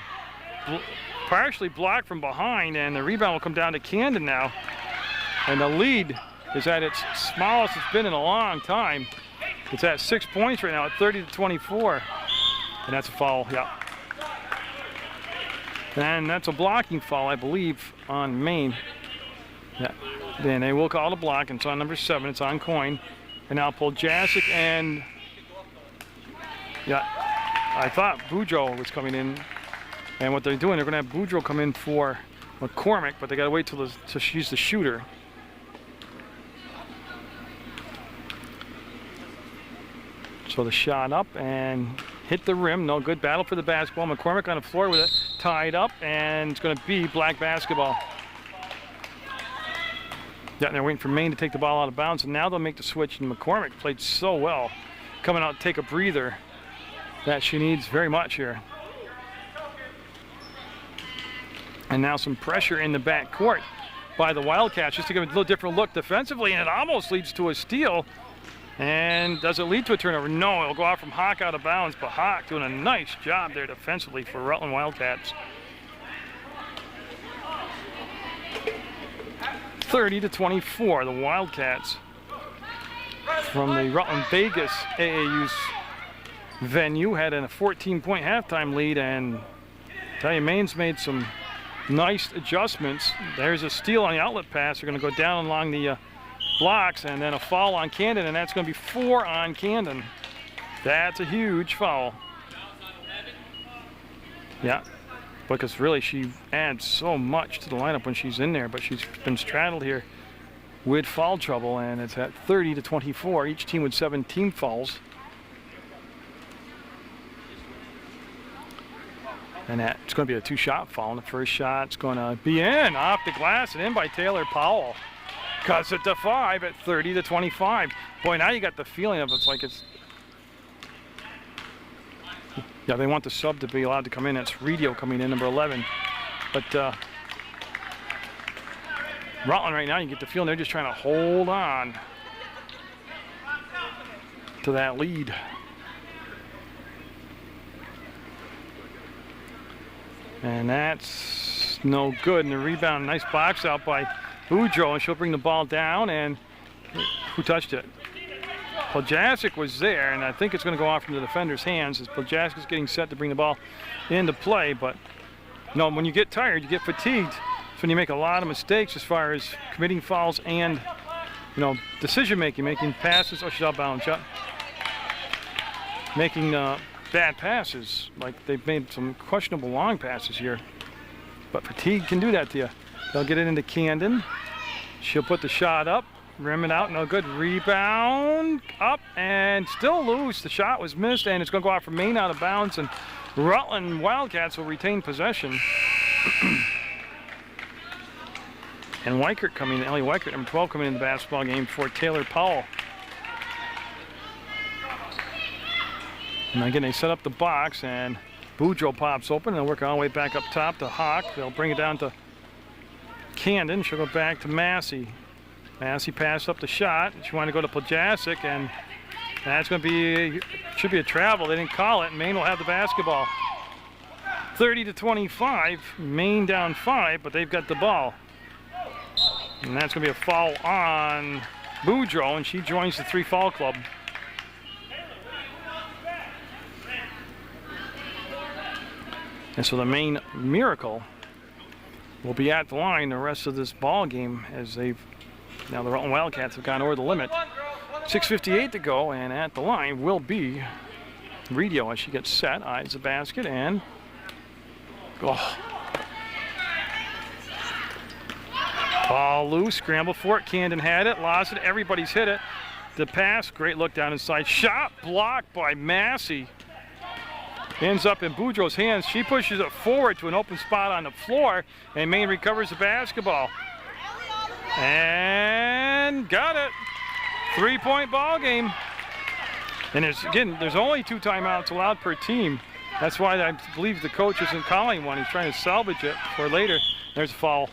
[SPEAKER 1] partially blocked from behind, and the rebound will come down to Camden now. And the lead is at its smallest it's been in a long time. It's at 6 points right now at 30-24. And that's a foul, yeah. And that's a blocking foul, I believe, on Maine. Yeah. Then they will call it a block, and it's on number 7. It's on Coyne. And now Poljasic and, yeah, I thought Boudreaux was coming in. And what they're doing, they're going to have Boudreaux come in for McCormick, but they got to wait till she's the shooter. So the shot up and hit the rim. No good. Battle for the basketball. McCormick on the floor with it. Tied up, and it's going to be black basketball. Yeah, and they're waiting for Maine to take the ball out of bounds, and now they'll make the switch. And McCormick played so well, coming out to take a breather that she needs very much here. And now some pressure in the back court by the Wildcats, just to give it a little different look defensively, and it almost leads to a steal. And does it lead to a turnover? No, it'll go out from Hawk out of bounds, but Hawk doing a nice job there defensively for Rutland Wildcats. 30-24, the Wildcats from the Rutland Vegas AAU's venue had a 14-point halftime lead, and I tell you, Maine's made some nice adjustments. There's a steal on the outlet pass. They're going to go down along the blocks, and then a foul on Camden, and that's going to be 4 on Camden. That's a huge foul. Yeah, because really she adds so much to the lineup when she's in there, but she's been straddled here with foul trouble, and it's at 30-24, each team with 17 fouls. And it's going to be a two-shot foul. And the first shot's going to be in off the glass and in by Taylor Powell. Cuts it to 5 at 30-25. Boy, now you got the feeling of it's like it's. Yeah, they want the sub to be allowed to come in. It's Redio coming in, number 11. But Rutland right now, you get the feeling they're just trying to hold on to that lead. And that's no good. And the rebound, nice box out by Boudreaux, and she'll bring the ball down. And who touched it? Poljasic was there, and I think it's going to go off from the defender's hands as Poljasic is getting set to bring the ball into play. But no, when you get tired, you get fatigued. It's when you make a lot of mistakes as far as committing fouls and, you know, decision making, making passes. Oh, she's out of bounds. Yep. Making bad passes. Like they've made some questionable long passes here. But fatigue can do that to you. They'll get it into Camden. She'll put the shot up. Rim it out, no good. Rebound, up, and still loose. The shot was missed, and it's going to go out from Maine out of bounds, and Rutland Wildcats will retain possession. And Weichert coming, Ellie Weichert, number 12, coming in the basketball game for Taylor Powell. And again, they set up the box, and Boudreaux pops open, and they'll work all the way back up top to Hawk. They'll bring it down to Camden. She'll go back to Massey. Massey passed up the shot. She wanted to go to Poljasic, and that's going to be, should be a travel. They didn't call it, and Maine will have the basketball. 30-25, Maine down 5, but they've got the ball. And that's going to be a foul on Boudreaux, and she joins the 3-foul club. And so the Maine Miracle will be at the line the rest of this ball game as they've. Now the Rutland Wildcats have gone over the limit. 6:58 to go, and at the line will be Redio as she gets set, eyes the basket, and ball loose, scramble for it. Camden had it, lost it, everybody's hit it. The pass, great look down inside. Shot blocked by Massey. Ends up in Boudreaux's hands. She pushes it forward to an open spot on the floor, and Maine recovers the basketball. And got it. 3-point ball game. And there's only 2 timeouts allowed per team. That's why I believe the coach isn't calling one. He's trying to salvage it for later. There's a foul.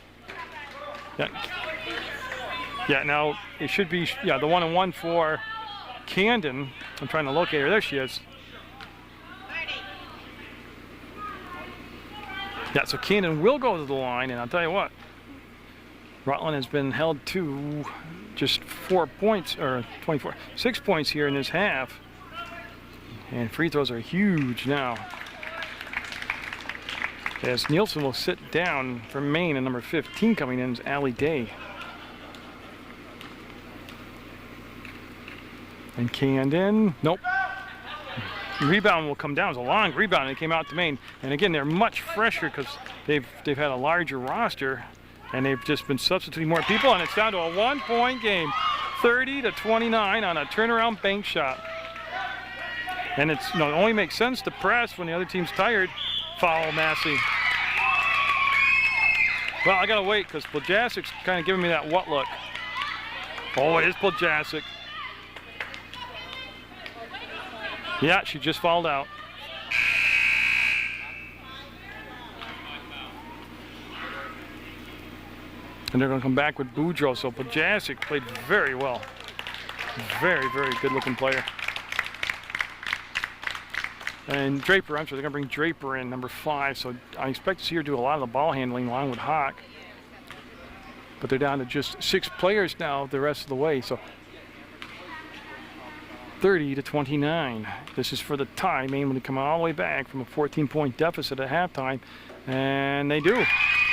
[SPEAKER 1] Yeah, now it should be, the 1-and-1 for Camden. I'm trying to locate her. There she is. Yeah, so Camden will go to the line, and I'll tell you what. Rutland has been held to just 4 points, or 6 points here in this half. And free throws are huge now. As Nielsen will sit down for Maine, and number 15 coming in is Allie Day. And Camden, nope. Rebound will come down. It's a long rebound, and it came out to Maine. And again, they're much fresher because they've had a larger roster. And they've just been substituting more people, and it's down to a 1-point game. 30-29 on a turnaround bank shot. And it only makes sense to press when the other team's tired. Foul Massey. Well, I gotta wait because Poljasic's kind of giving me that what look. Oh, it is Poljasic. Yeah, she just fouled out. And they're going to come back with Boudreaux. So Poljasic played very well. Very, very good looking player. And Draper, I'm sorry, they're going to bring Draper in, number 5. So I expect to see her do a lot of the ball handling along with Hawk. But they're down to just 6 players now the rest of the way. So 30-29. This is for the tie. Maine when they come all the way back from a 14-point deficit at halftime. And they do.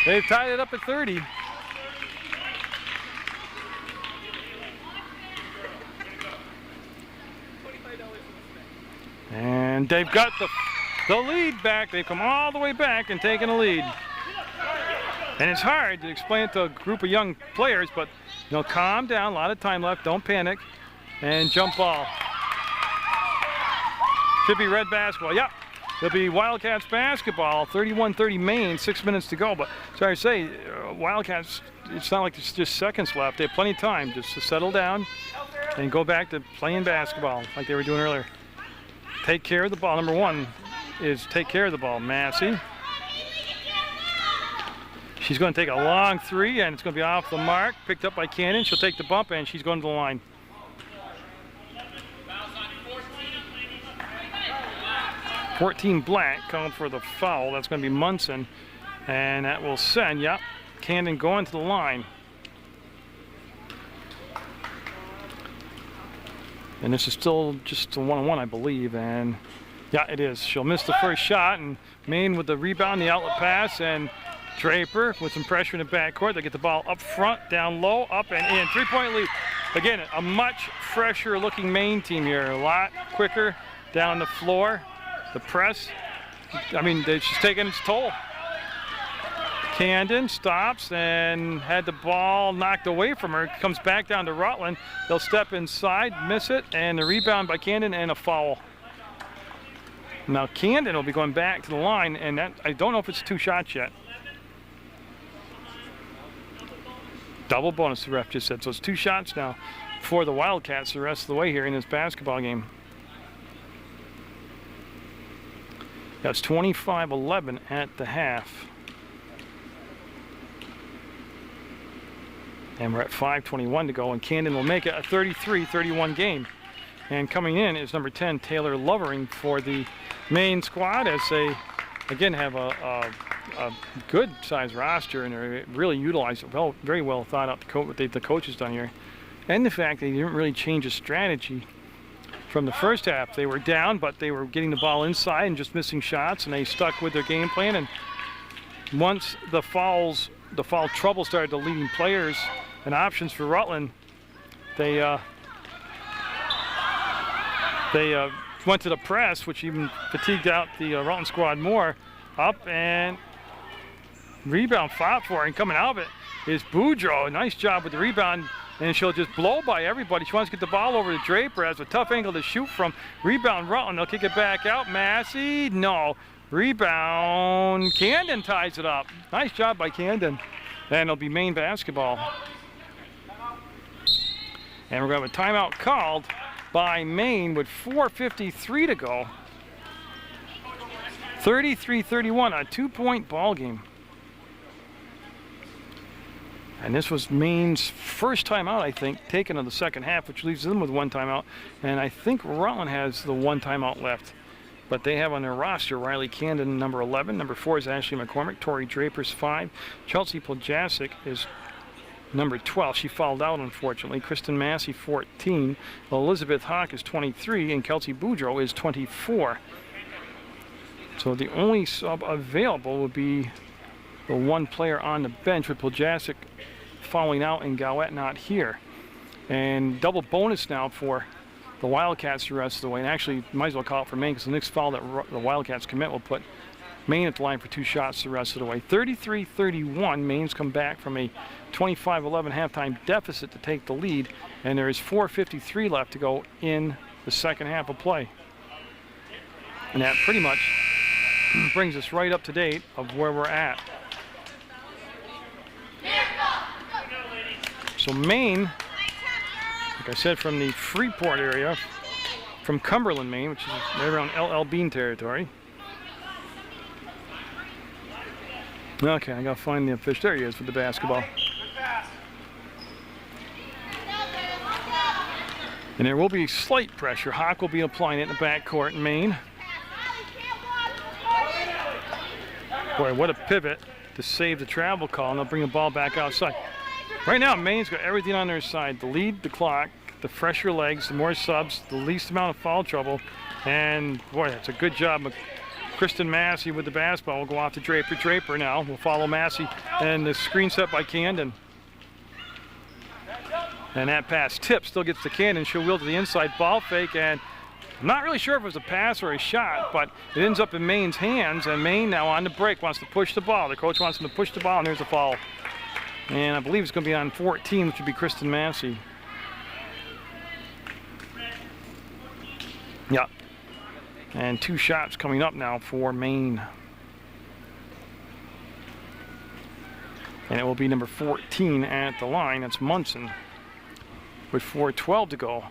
[SPEAKER 1] They've tied it up at 30. And they've got the lead back. They've come all the way back and taken a lead. And it's hard to explain it to a group of young players, but calm down. A lot of time left. Don't panic. And jump ball. Should be red basketball. Yep. It'll be Wildcats basketball, 31-30 Maine, 6 minutes to go. But sorry to say, Wildcats, it's not like there's just seconds left. They have plenty of time just to settle down and go back to playing basketball like they were doing earlier. Take care of the ball. Number one is take care of the ball. Massey. She's going to take a long three, and it's going to be off the mark. Picked up by Cannon. She'll take the bump, and she's going to the line. 14 Black calling for the foul. That's going to be Munson, and that will send, Cannon going to the line. And this is still just a one-on-one, I believe, and it is. She'll miss the first shot, and Maine with the rebound, the outlet pass, and Draper with some pressure in the backcourt. They get the ball up front, down low, up and in. 3-point lead. Again, a much fresher looking Maine team here. A lot quicker down the floor. The press, it's just taking its toll. Camden stops and had the ball knocked away from her. Comes back down to Rutland. They'll step inside, miss it, and the rebound by Camden and a foul. Now Camden will be going back to the line, and that I don't know if it's 2 shots yet. Double bonus, the ref just said. So it's 2 shots now for the Wildcats the rest of the way here in this basketball game. That's 25-11 at the half. And we're at 5:21 to go, and Camden will make it a 33-31 game. And coming in is number 10, Taylor Lovering, for the Maine squad, as they, again, have a good-sized roster, and they really utilize it well, very well thought out, what the coach has done here. And the fact that they didn't really change the strategy from the first half. They were down, but they were getting the ball inside and just missing shots, and they stuck with their game plan. And once the foul trouble started to leading players and options for Rutland, they went to the press, which even fatigued out the Rutland squad more. Up and rebound fought for, and coming out of it is Boudreau. Nice job with the rebound. And she'll just blow by everybody. She wants to get the ball over to Draper. Has a tough angle to shoot from. Rebound Rutland. They'll kick it back out. Massey, no. Rebound. Camden ties it up. Nice job by Camden. And it'll be Maine basketball. And we're going to have a timeout called by Maine with 4:53 to go. 33-31, a 2-point ball game. And this was Maine's first timeout, I think, taken in the second half, which leaves them with 1 timeout. And I think Rutland has the 1 timeout left. But they have on their roster Riley Camden, number 11. Number 4 is Ashley McCormick. Tori Draper's 5. Chelsea Poljasic is number 12. She fouled out, unfortunately. Kristen Massey, 14. Elizabeth Hawk is 23. And Kelsey Boudreau is 24. So the only sub available would be the 1 player on the bench, with Poljasic falling out and Gowett not here. And double bonus now for the Wildcats the rest of the way. And actually, might as well call it for Maine, because the next foul that the Wildcats commit will put Maine at the line for 2 shots the rest of the way. 33-31, Maine's come back from a 25-11 halftime deficit to take the lead. And there is 4:53 left to go in the second half of play. And that pretty much brings us right up to date of where we're at. So Maine, like I said, from the Freeport area, from Cumberland, Maine, which is right around LL Bean territory. Okay, I gotta find the fish. There he is with the basketball. And there will be slight pressure. Hawk will be applying it in the backcourt in Maine. Boy, what a pivot to save the travel call, and they'll bring the ball back outside. Right now, Maine's got everything on their side. The lead, the clock, the fresher legs, the more subs, the least amount of foul trouble. And boy, that's a good job. Kristen Massey with the basketball will go off to Draper. Draper now will follow Massey, and the screen set by Camden. And that pass tip still gets to Camden. She'll wheel to the inside, ball fake, and I'm not really sure if it was a pass or a shot, but it ends up in Maine's hands, and Maine now on the break wants to push the ball. The coach wants them to push the ball, and there's a foul. And I believe it's going to be on 14, which would be Kristen Massey. Yeah. And 2 shots coming up now for Maine. And it will be number 14 at the line. That's Munson with 4:12 to go.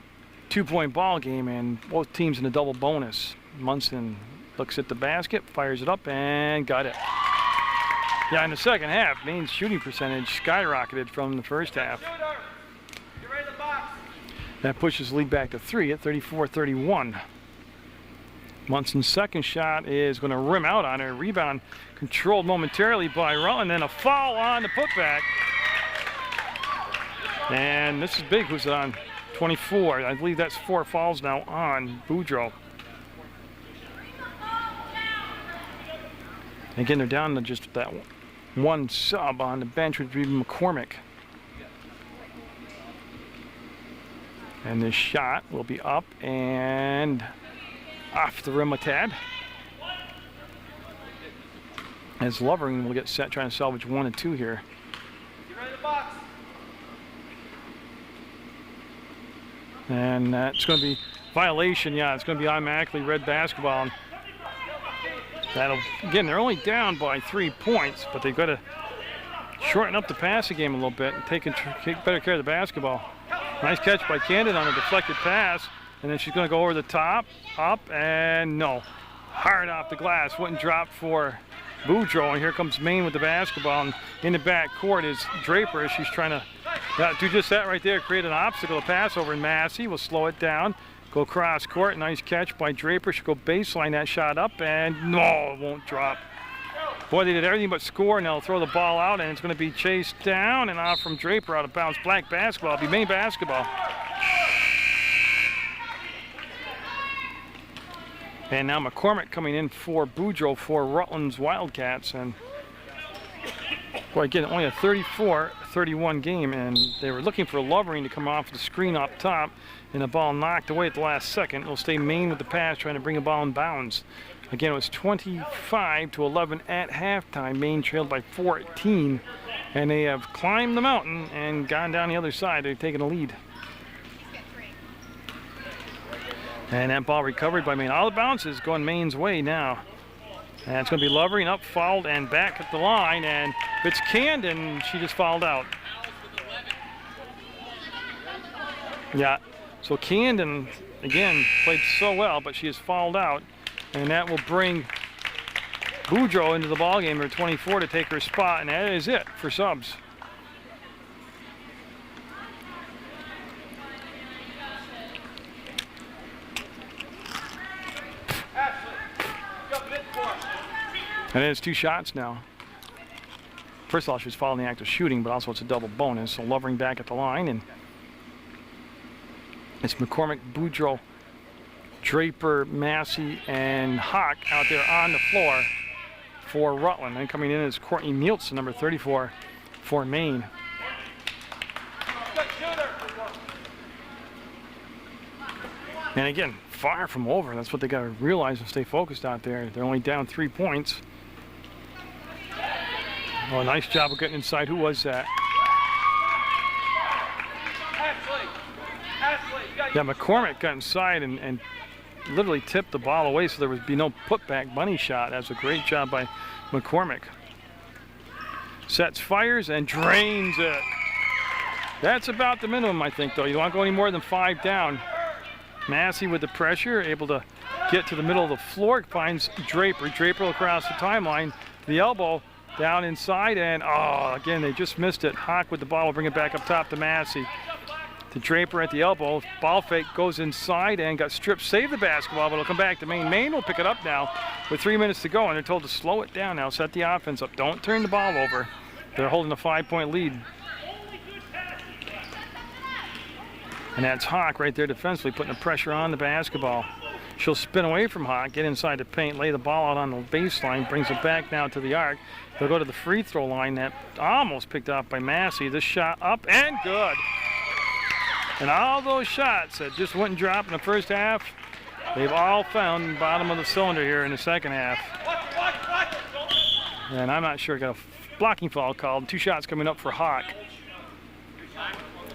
[SPEAKER 1] 2-point ball game, and both teams in a double bonus. Munson looks at the basket, fires it up, and got it. Yeah, in the second half, Maine's shooting percentage skyrocketed from the first half. That pushes the lead back to 3 at 34-31. Munson's second shot is going to rim out on her. Rebound controlled momentarily by Rutland, and a foul on the putback. And this is Big, who's on 24. I believe that's 4 fouls now on Boudreaux. Again, they're down to just that one sub on the bench, would be McCormick. And this shot will be up and off the rim a tad. As Lovering will get set trying to salvage 1 and 2 here. And that's going to be violation. Yeah, it's going to be automatically red basketball. And that'll, again, they're only down by 3 points, but they've got to shorten up the passing game a little bit and take better care of the basketball. Nice catch by Candid on a deflected pass, and then she's going to go over the top, up, and no. Hard off the glass, wouldn't drop for Boudreaux, and here comes Maine with the basketball, and in the back court is Draper. She's trying to do just that right there, create an obstacle, a pass over, and Massey will slow it down, go cross court. Nice catch by Draper. She'll go baseline that shot up, and no, it won't drop. Boy, they did everything but score, and they'll throw the ball out, and it's going to be chased down and off from Draper out of bounds. Black basketball. It'll be Maine basketball. And now McCormick coming in for Boudreaux for Rutland's Wildcats. And boy, again, only a 34-31 game, and they were looking for Lovering to come off the screen up top, and the ball knocked away at the last second. It'll stay Maine with the pass, trying to bring the ball in bounds. Again, it was 25-11 at halftime. Maine trailed by 14, and they have climbed the mountain and gone down the other side. They've taken a lead. And that ball recovered by Maine. All the bounces going Maine's way now. And it's going to be Lovering up, fouled, and back at the line. And if it's Camden, she just fouled out. Yeah, so Camden, again, played so well, but she is fouled out. And that will bring Boudreaux into the ballgame, number 24, to take her spot. And that is it for subs. And it's 2 shots now. First of all, she was following the act of shooting, but also it's a double bonus. So Lovering back at the line, and it's McCormick, Boudreaux, Draper, Massey, and Hawk out there on the floor for Rutland. And coming in is Courtney Nielsen, number 34 for Maine. And again, far from over. That's what they got to realize and stay focused out there. They're only down 3 points. Oh, nice job of getting inside. Who was that? Yeah, McCormick got inside and literally tipped the ball away, so there would be no putback bunny shot. That's a great job by McCormick. Sets, fires, and drains it. That's about the minimum, I think, though. You don't want to go any more than 5 down. Massey with the pressure, able to get to the middle of the floor, finds Draper. Draper across the timeline, the elbow down inside, and oh, again, they just missed it. Hawk with the ball will bring it back up top to Massey. To Draper at the elbow. Ball fake goes inside and got stripped. Save the basketball, but it'll come back to Maine. Maine will pick it up now with 3 minutes to go, and they're told to slow it down now, set the offense up. Don't turn the ball over. They're holding a 5-point lead. And that's Hawk right there defensively, putting the pressure on the basketball. She'll spin away from Hawk, get inside the paint, lay the ball out on the baseline, brings it back now to the arc. They'll go to the free throw line. That almost picked off by Massey. This shot up and good. And all those shots that just wouldn't drop in the first half, they've all found the bottom of the cylinder here in the second half. And I'm not sure, got a blocking foul called. 2 shots coming up for Hawk.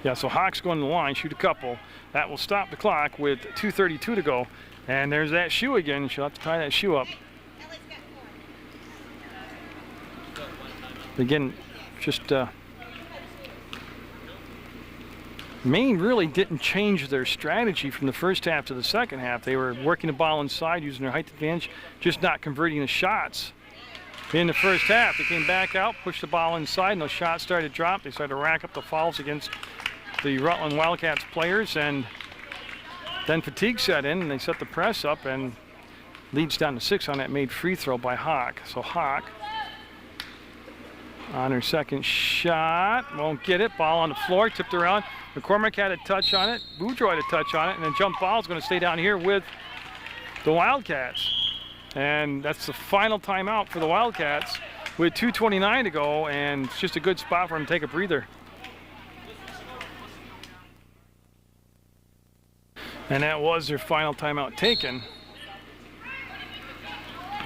[SPEAKER 1] Yeah, so Hawk's going to the line, shoot a couple. That will stop the clock with 2:32 to go. And there's that shoe again. She'll have to tie that shoe up. Again, just Maine really didn't change their strategy from the first half to the second half. They were working the ball inside, using their height advantage, just not converting the shots. In the first half, they came back out, pushed the ball inside, and those shots started to drop. They started to rack up the fouls against the Rutland Wildcats players, and then fatigue set in, and they set the press up, and leads down to 6 on that made free throw by Hawk. So Hawk on her second shot, won't get it. Ball on the floor, tipped around. McCormick had a touch on it. Boudreaux had a touch on it, and then jump ball is going to stay down here with the Wildcats. And that's the final timeout for the Wildcats with 2:29 to go, and it's just a good spot for them to take a breather. And that was their final timeout taken.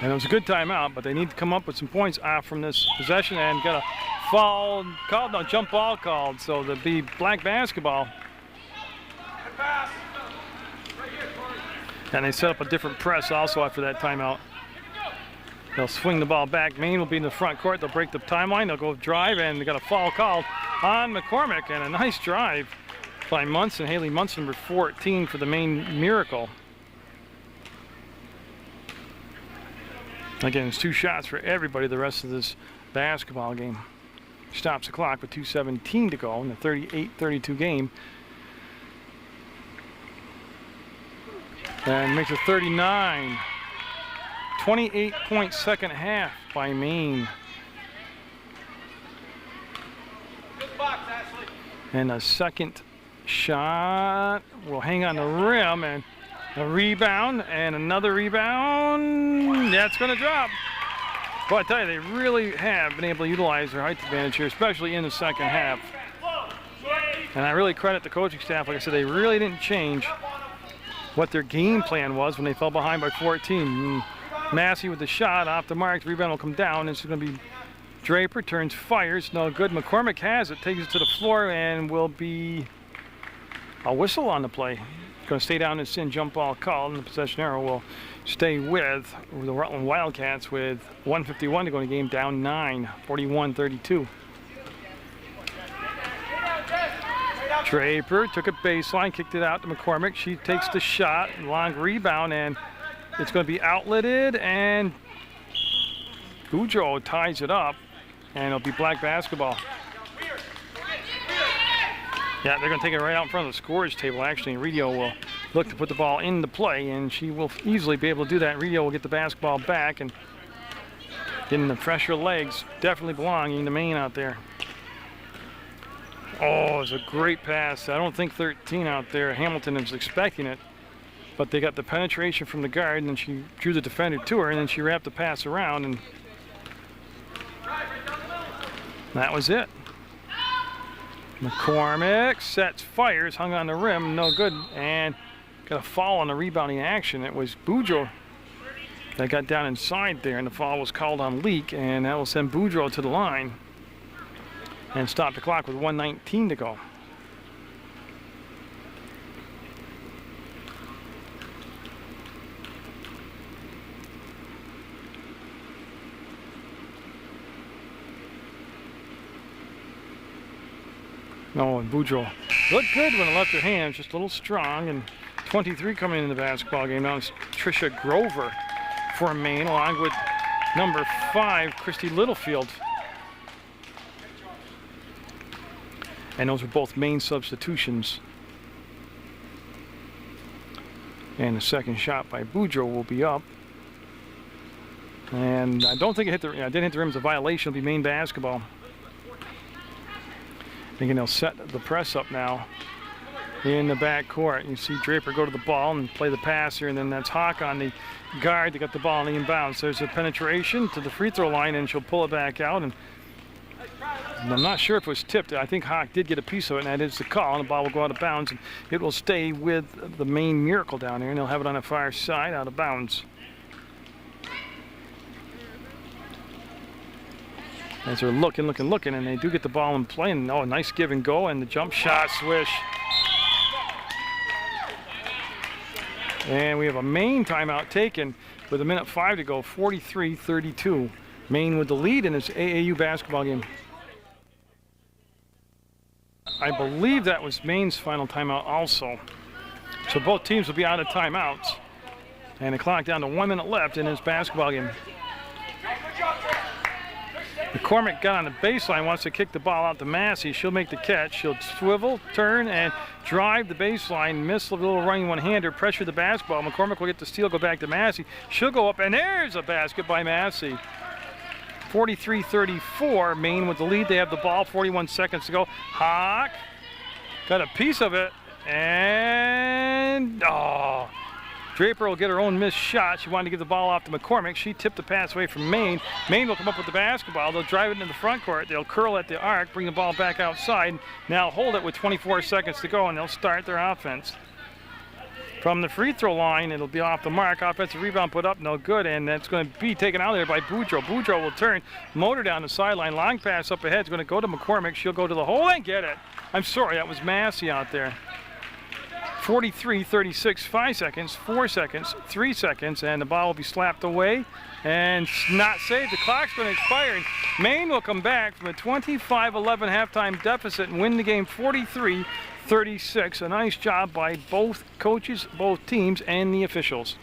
[SPEAKER 1] And it was a good timeout, but they need to come up with some points off from this possession, and got a foul called, no, jump ball called, so there'll be black basketball. And they set up a different press also after that timeout. They'll swing the ball back. Maine will be in the front court. They'll break the timeline. They'll go drive, and they got a foul called on McCormick, and a nice drive by Munson, Haley Munson, number 14 for the Maine Miracle. Again, it's 2 shots for everybody the rest of this basketball game. Stops the clock with 2:17 to go in the 38-32 game. And makes it 39. 28-point second half by Maine. And a second shot will hang on the rim, and a rebound, and another rebound. That's going to drop. Well, I tell you, they really have been able to utilize their height advantage here, especially in the second half. And I really credit the coaching staff. Like I said, they really didn't change what their game plan was when they fell behind by 14. Massey with the shot off the mark. The rebound will come down. It's going to be Draper, turns, fires. No good. McCormick has it, takes it to the floor, and will be a whistle on the play. Going to stay down and send jump ball called, and the possession arrow will stay with the Rutland Wildcats with 1:51 to go in the game, down 9, 41-32. Draper took a baseline, kicked it out to McCormick. She takes the shot, long rebound, and it's going to be outletted, and Boudreaux ties it up, and it'll be black basketball. Yeah, they're going to take it right out in front of the scorers table, actually. Redio will look to put the ball into play, and she will easily be able to do that. Redio will get the basketball back, and getting the fresher legs, definitely belonging to Maine out there. Oh, it's a great pass. I don't think 13 out there. Hamilton was expecting it, but they got the penetration from the guard, and then she drew the defender to her, and then she wrapped the pass around, and that was it. McCormick sets, fires, hung on the rim, no good, and got a foul on the rebounding action. It was Boudreaux that got down inside there, and the foul was called on Leak, and that will send Boudreaux to the line and stop the clock with 1:19 to go. No, and Boudreaux looked good when it left her hands, just a little strong, and 23 coming in the basketball game. Now it's Tricia Grover for Maine, along with number 5, Christy Littlefield. And those were both Maine substitutions. And the second shot by Boudreaux will be up. And I don't think it hit the, didn't hit the rim. It's a violation. It'll be Maine basketball. Thinking they'll set the press up now in the back court. You see Draper go to the ball and play the pass here, and then that's Hawk on the guard to get the ball in inbounds. There's a penetration to the free throw line, and she'll pull it back out. And I'm not sure if it was tipped. I think Hawk did get a piece of it, and that is the call, and the ball will go out of bounds, and it will stay with the Maine Miracle down here, and they'll have it on the far side out of bounds. As they're looking, and they do get the ball in play, and oh, a nice give and go, and the jump shot swish. And we have a Maine timeout taken with 1:05 to go, 43-32. Maine with the lead in this AAU basketball game. I believe that was Maine's final timeout also. So both teams will be out of timeouts. And the clock down to 1 minute left in this basketball game. McCormick got on the baseline, wants to kick the ball out to Massey. She'll make the catch. She'll swivel, turn, and drive the baseline. Miss a little running one-hander, pressure the basketball. McCormick will get the steal, go back to Massey. She'll go up, and there's a basket by Massey. 43-34, Maine with the lead. They have the ball, 41 seconds to go. Hawk got a piece of it, and Draper will get her own missed shot. She wanted to give the ball off to McCormick. She tipped the pass away from Maine. Maine will come up with the basketball. They'll drive it into the front court. They'll curl at the arc, bring the ball back outside. Now hold it with 24 seconds to go, and they'll start their offense. From the free throw line, it'll be off the mark. Offensive rebound put up, no good, and that's going to be taken out of there by Boudreaux. Boudreaux will turn, motor down the sideline. Long pass up ahead is going to go to McCormick. She'll go to the hole and get it. I'm sorry, that was Massey out there. 43-36, 5 seconds, 4 seconds, 3 seconds, and the ball will be slapped away and not saved. The clock's going to expire, and Maine will come back from a 25-11 halftime deficit and win the game 43-36. A nice job by both coaches, both teams, and the officials.